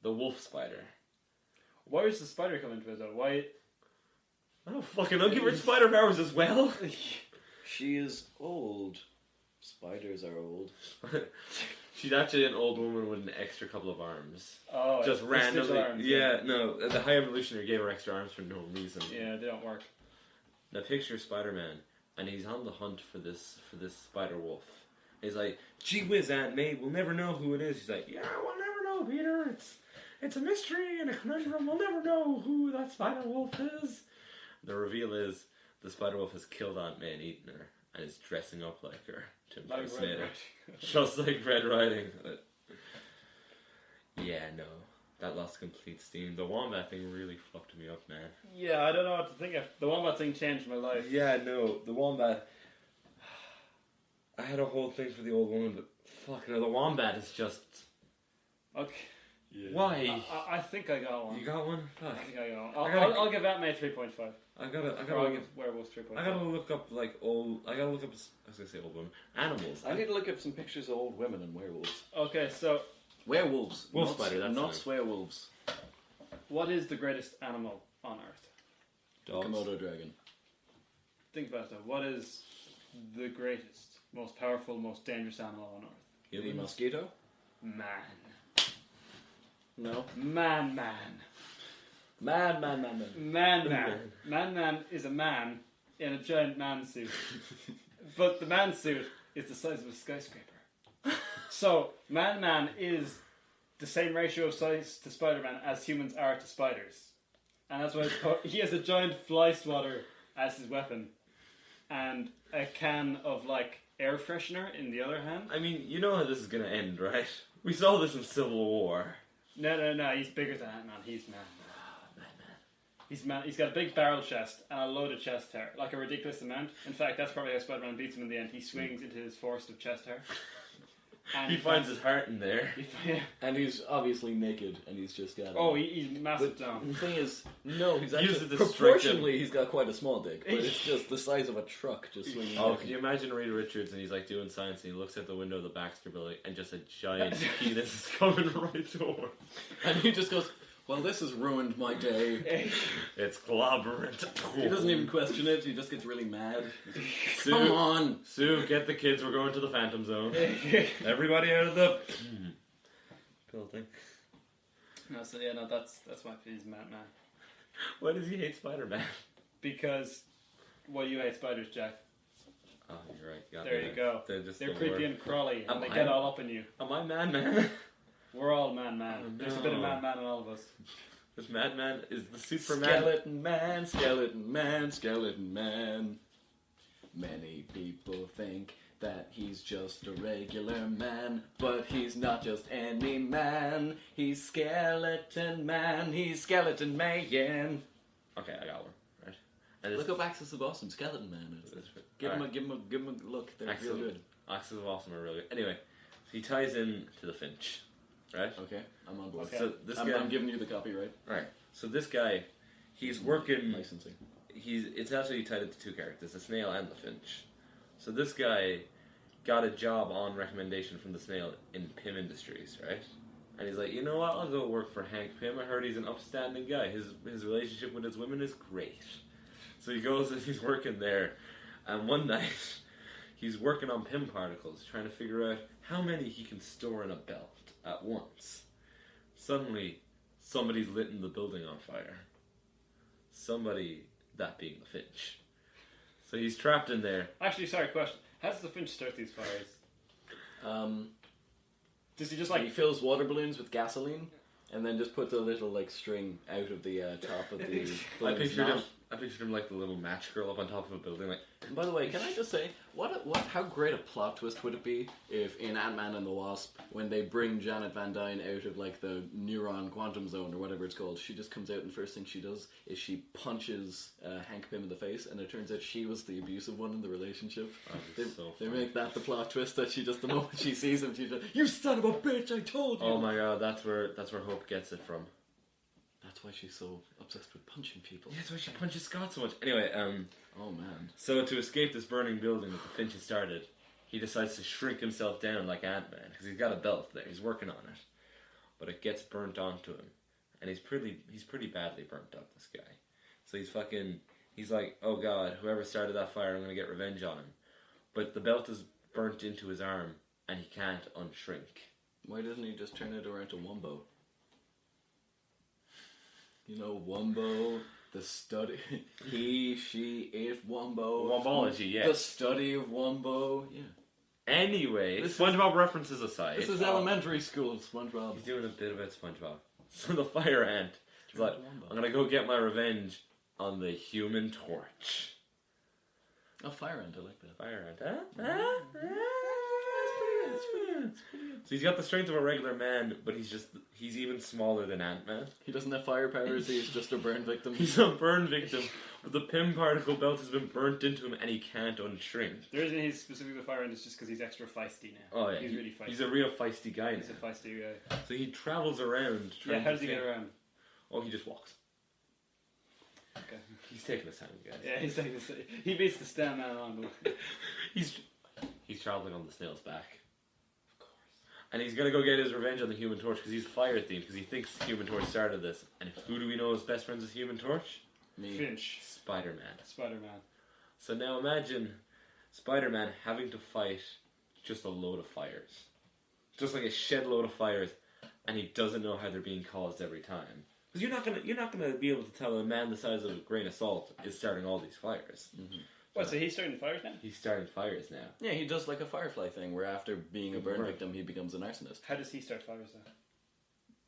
The wolf spider. Why does the spider come into it though? Why? I don't fucking know. Give her spider powers as well. She is old. Spiders are old. She's actually an old woman with an extra couple of arms. Oh, Just it's randomly. stitched arms, Yeah, no. The High Evolutionary gave her extra arms for no reason. Yeah, they don't work. Now picture Spider-Man, and he's on the hunt for this spider wolf. He's like, "Gee whiz, Aunt May, we'll never know who it is." He's like, "Yeah, we'll never know, Peter. It's a mystery and a conundrum. We'll never know who that spider wolf is." The reveal is the spider wolf has killed Aunt May and eaten her, and is dressing up like her to Like impersonate her, Red just like Red Riding. Yeah, no, that lost complete steam. The wombat thing really fucked me up, man. Yeah, I don't know what to think of. The wombat thing changed my life. Yeah, no, the wombat. I had a whole thing for the old woman, but fuck no, the wombat is just. Okay. Yeah. Why? I think I got one. You got one? Fuck. I think I got I one. gotta- I'll give Aunt May 3.5. I gotta I'll look. give Werewolves 3.5. I gotta look up like old. I gotta look up. I was gonna say old women. Animals. I need to look up some pictures of old women and werewolves. Okay, so Werewolves. Wolf not, spider, that's not nice. werewolves. what is the greatest animal on Earth? Dogs. Komodo dragon. Think about it though. What is the greatest, most powerful, most dangerous animal on Earth? The Humans. mosquito? Man. No. Man. Man is a man in a giant man suit. But the man suit is the size of a skyscraper. So, Man is the same ratio of size to Spider-Man as humans are to spiders. And that's why he has a giant fly swatter as his weapon. And a can of, like, air freshener in the other hand. I mean, you know how this is gonna end, right? We saw this in Civil War. No, he's bigger than Ant-Man. He's Man. He's Man. He's got a big barrel chest and a loaded chest hair, like a ridiculous amount. In fact, that's probably how Spider-Man beats him in the end. He swings into his forest of chest hair. And He finds his heart in there. Yeah. And he's obviously naked, and he's just got. Oh, he's massive But down. the thing is, no, he's Use actually it to proportionally he's got quite a small dick, but it's just the size of a truck just swinging. Oh, around. can you imagine Reed Richards and he's like doing science and he looks at the window of the Baxter building and just a giant penis is coming right towards. And he just goes, "Well, this has ruined my day." It's clobberant. He doesn't even question it. He just gets really mad. Sue, Come on. Sue, get the kids. We're going to the Phantom Zone. Everybody out of the. building. No, so yeah, no, that's my fees, man. Why does he hate Spider-Man? Because, well, you hate spiders, Jack. Oh, you're right. Got There me you go. They're just They're the creepy worst. and crawly, Am and they I- get all up in you. Am I man? We're all man. Oh, There's a bit of no. man in all of us. This Madman is the Superman. Skeleton man, skeleton man, skeleton man. Many people think that he's just a regular man, but he's not just any man. He's skeleton man, he's skeleton man. Okay, I got one. Right. And Look up Axis of Awesome, Skeleton Man. Give him a look. They're real good. Axes of Awesome are really good. Anyway, so he ties in to the Finch, right? Okay, I'm on board. Okay. So this I'm, guy, I'm giving you the copyright. right? So this guy, he's working. Licensing. It's actually tied into two characters, the snail and the finch. So this guy got a job on recommendation from the snail in Pym Industries, right? And he's like, you know what, I'll go work for Hank Pym. I heard he's an upstanding guy. His relationship with his women is great. So he goes and he's working there. And one night, he's working on Pym particles, trying to figure out how many he can store in a belt at once. Suddenly, somebody's lit the building on fire. Somebody, that being the Finch. So he's trapped in there. Actually, sorry, question. How does the Finch start these fires? Does he just He fills water balloons with gasoline, and then just puts a little string out of the top of the. I balloon's pictured him. knot. I pictured him like the little match girl up on top of a building, like. And by the way, can I just say, how great a plot twist would it be if in Ant-Man and the Wasp, when they bring Janet Van Dyne out of the neuron quantum zone or whatever it's called, she just comes out and the first thing she does is she punches Hank Pym in the face, and it turns out she was the abusive one in the relationship. They make that the plot twist that she just the moment she sees him, she's like, "You son of a bitch! I told you." Oh my god, that's where Hope gets it from. That's why she's so obsessed with punching people. Yeah, that's why she punches Scott so much. Anyway, Oh man. so to escape this burning building that the Finch has started, he decides to shrink himself down like Ant-Man, because he's got a belt there, he's working on it. But it gets burnt onto him, and he's pretty badly burnt up, this guy. So he's like, oh god, whoever started that fire, I'm gonna get revenge on him. But the belt is burnt into his arm, and he can't unshrink. Why doesn't he just turn it around to Wumbo? You know, Wumbo, the study. He, she, it, Wumbo. Wombology, yes. The study of Wumbo. Yeah. Anyway, This SpongeBob references aside. This is elementary school, SpongeBob. He's doing a bit about SpongeBob. So the fire ant is like, I'm gonna go get my revenge on the Human Torch. Oh, Fire Ant, I like that. Fire ant, huh? So he's got the strength of a regular man, but he's even smaller than Ant-Man. He doesn't have fire powers, he's just a burn victim. He's a burn victim, but the Pym particle belt has been burnt into him and he can't unshrink. The reason he's specifically the fire end is just because he's extra feisty now. Oh yeah, He's really feisty. He's a real feisty guy He's now. a feisty guy. So he travels around trying Yeah, how to does he get around? Oh, he just walks. Okay. He's taking his time, guys. Yeah, he's taking this. He beats the stand man on. He's traveling on the snail's back. And he's gonna go get his revenge on the Human Torch because he's fire themed because he thinks the Human Torch started this. And who do we know is best friends with Human Torch? Me. Finch. Spider-Man. Spider-Man. So now imagine Spider-Man having to fight just a load of fires, just like a shed load of fires, and he doesn't know how they're being caused every time. Because you're not gonna be able to tell a man the size of a grain of salt is starting all these fires. Mm-hmm. What, so he's starting fires now? He's starting fires now. Yeah, he does like a Firefly thing where after being a burn victim, he becomes an arsonist. How does he start fires then?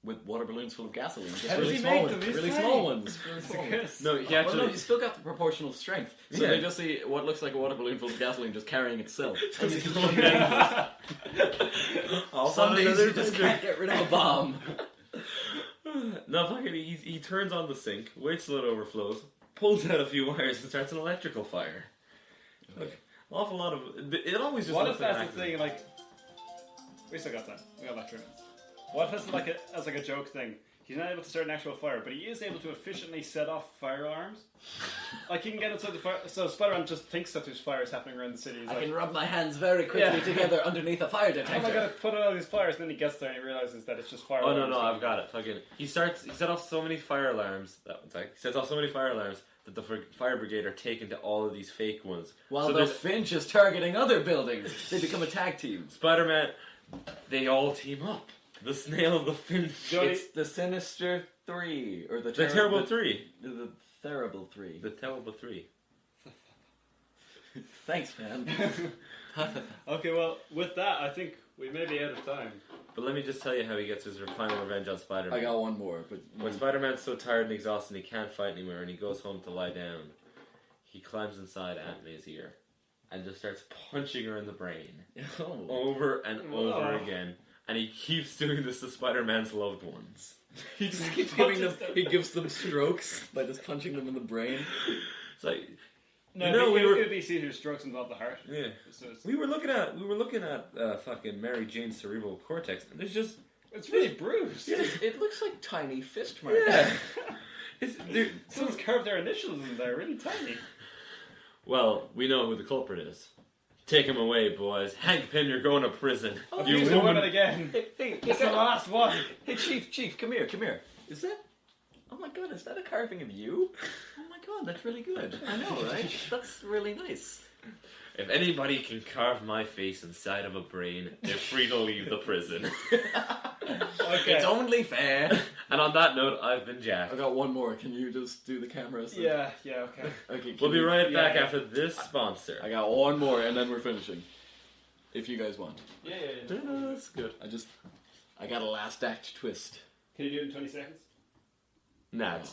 With water balloons full of gasoline. Just How does really he small make ones. them? He's Really tiny. small ones. Really small ones. No, he Well, actually. no, he's still got the proportional strength. So Yeah. they just see what looks like a water balloon full of gasoline just carrying itself. And He's he's going Some days you just can't get rid of a bomb. No, fucking, he turns on the sink, waits till it overflows, pulls out a few wires, and starts an electrical fire. Look, an awful lot of it always just. What looks if that's like the thing, like... We still got time. We got like 3 minutes. What if that's like a joke thing? He's not able to start an actual fire, but he is able to efficiently set off fire alarms. Like, he can get inside the fire... So Spider-Man just thinks that there's fires happening around the city. He's I like, can rub my hands very quickly Yeah. together underneath a fire oh detector. my god, I put out all these fires, and then he gets there and he realizes that it's just fire Oh no, alarms. I've got it. Fucking, he set off so many fire alarms. He sets off so many fire alarms that the fire brigade are taken to all of these fake ones. While so the Finch is targeting other buildings, they become a tag team. Spider-Man, they all team up. The snail, the fin. It's the Sinister Three, or the Terrible Three. The Terrible Three. The Terrible Three. Thanks, man. Okay, well, with that, I think we may be out of time. But let me just tell you how he gets his final revenge on Spider-Man. I got one more, but When Spider-Man's so tired and exhausted he can't fight anymore and he goes home to lie down, he climbs inside Aunt May's ear and just starts punching her in the brain over and over again. And he keeps doing this to Spider-Man's loved ones. he just keeps giving them. He gives them strokes by just punching them in the brain. It's like, No, you know, it could be Caesar strokes involve the heart. yeah. So We were looking at fucking Mary Jane's cerebral cortex, and there's just it's really bruised. It looks like tiny fist marks. yeah. Someone's carved their initials in there, really tiny. Well, we know who the culprit is. Take him away, boys. Hank Pym, you're going to prison. Oh, you use the woman. woman again. Hey, It's the last one. Hey, Chief, come here. Is that? Oh my God, is that a carving of you? Oh my God, that's really good. I know, right? That's really nice. If anybody can carve my face inside of a brain, they're free to leave the prison. Okay. It's only fair. And on that note, I've been Jack. I got one more. Can you just do the cameras? Yeah, okay. Okay. We'll be right back yeah. after this sponsor. I got one more, and then we're finishing. If you guys want. Yeah. No, that's good. I got a last act twist. Can you do it in 20 seconds? Nah, it's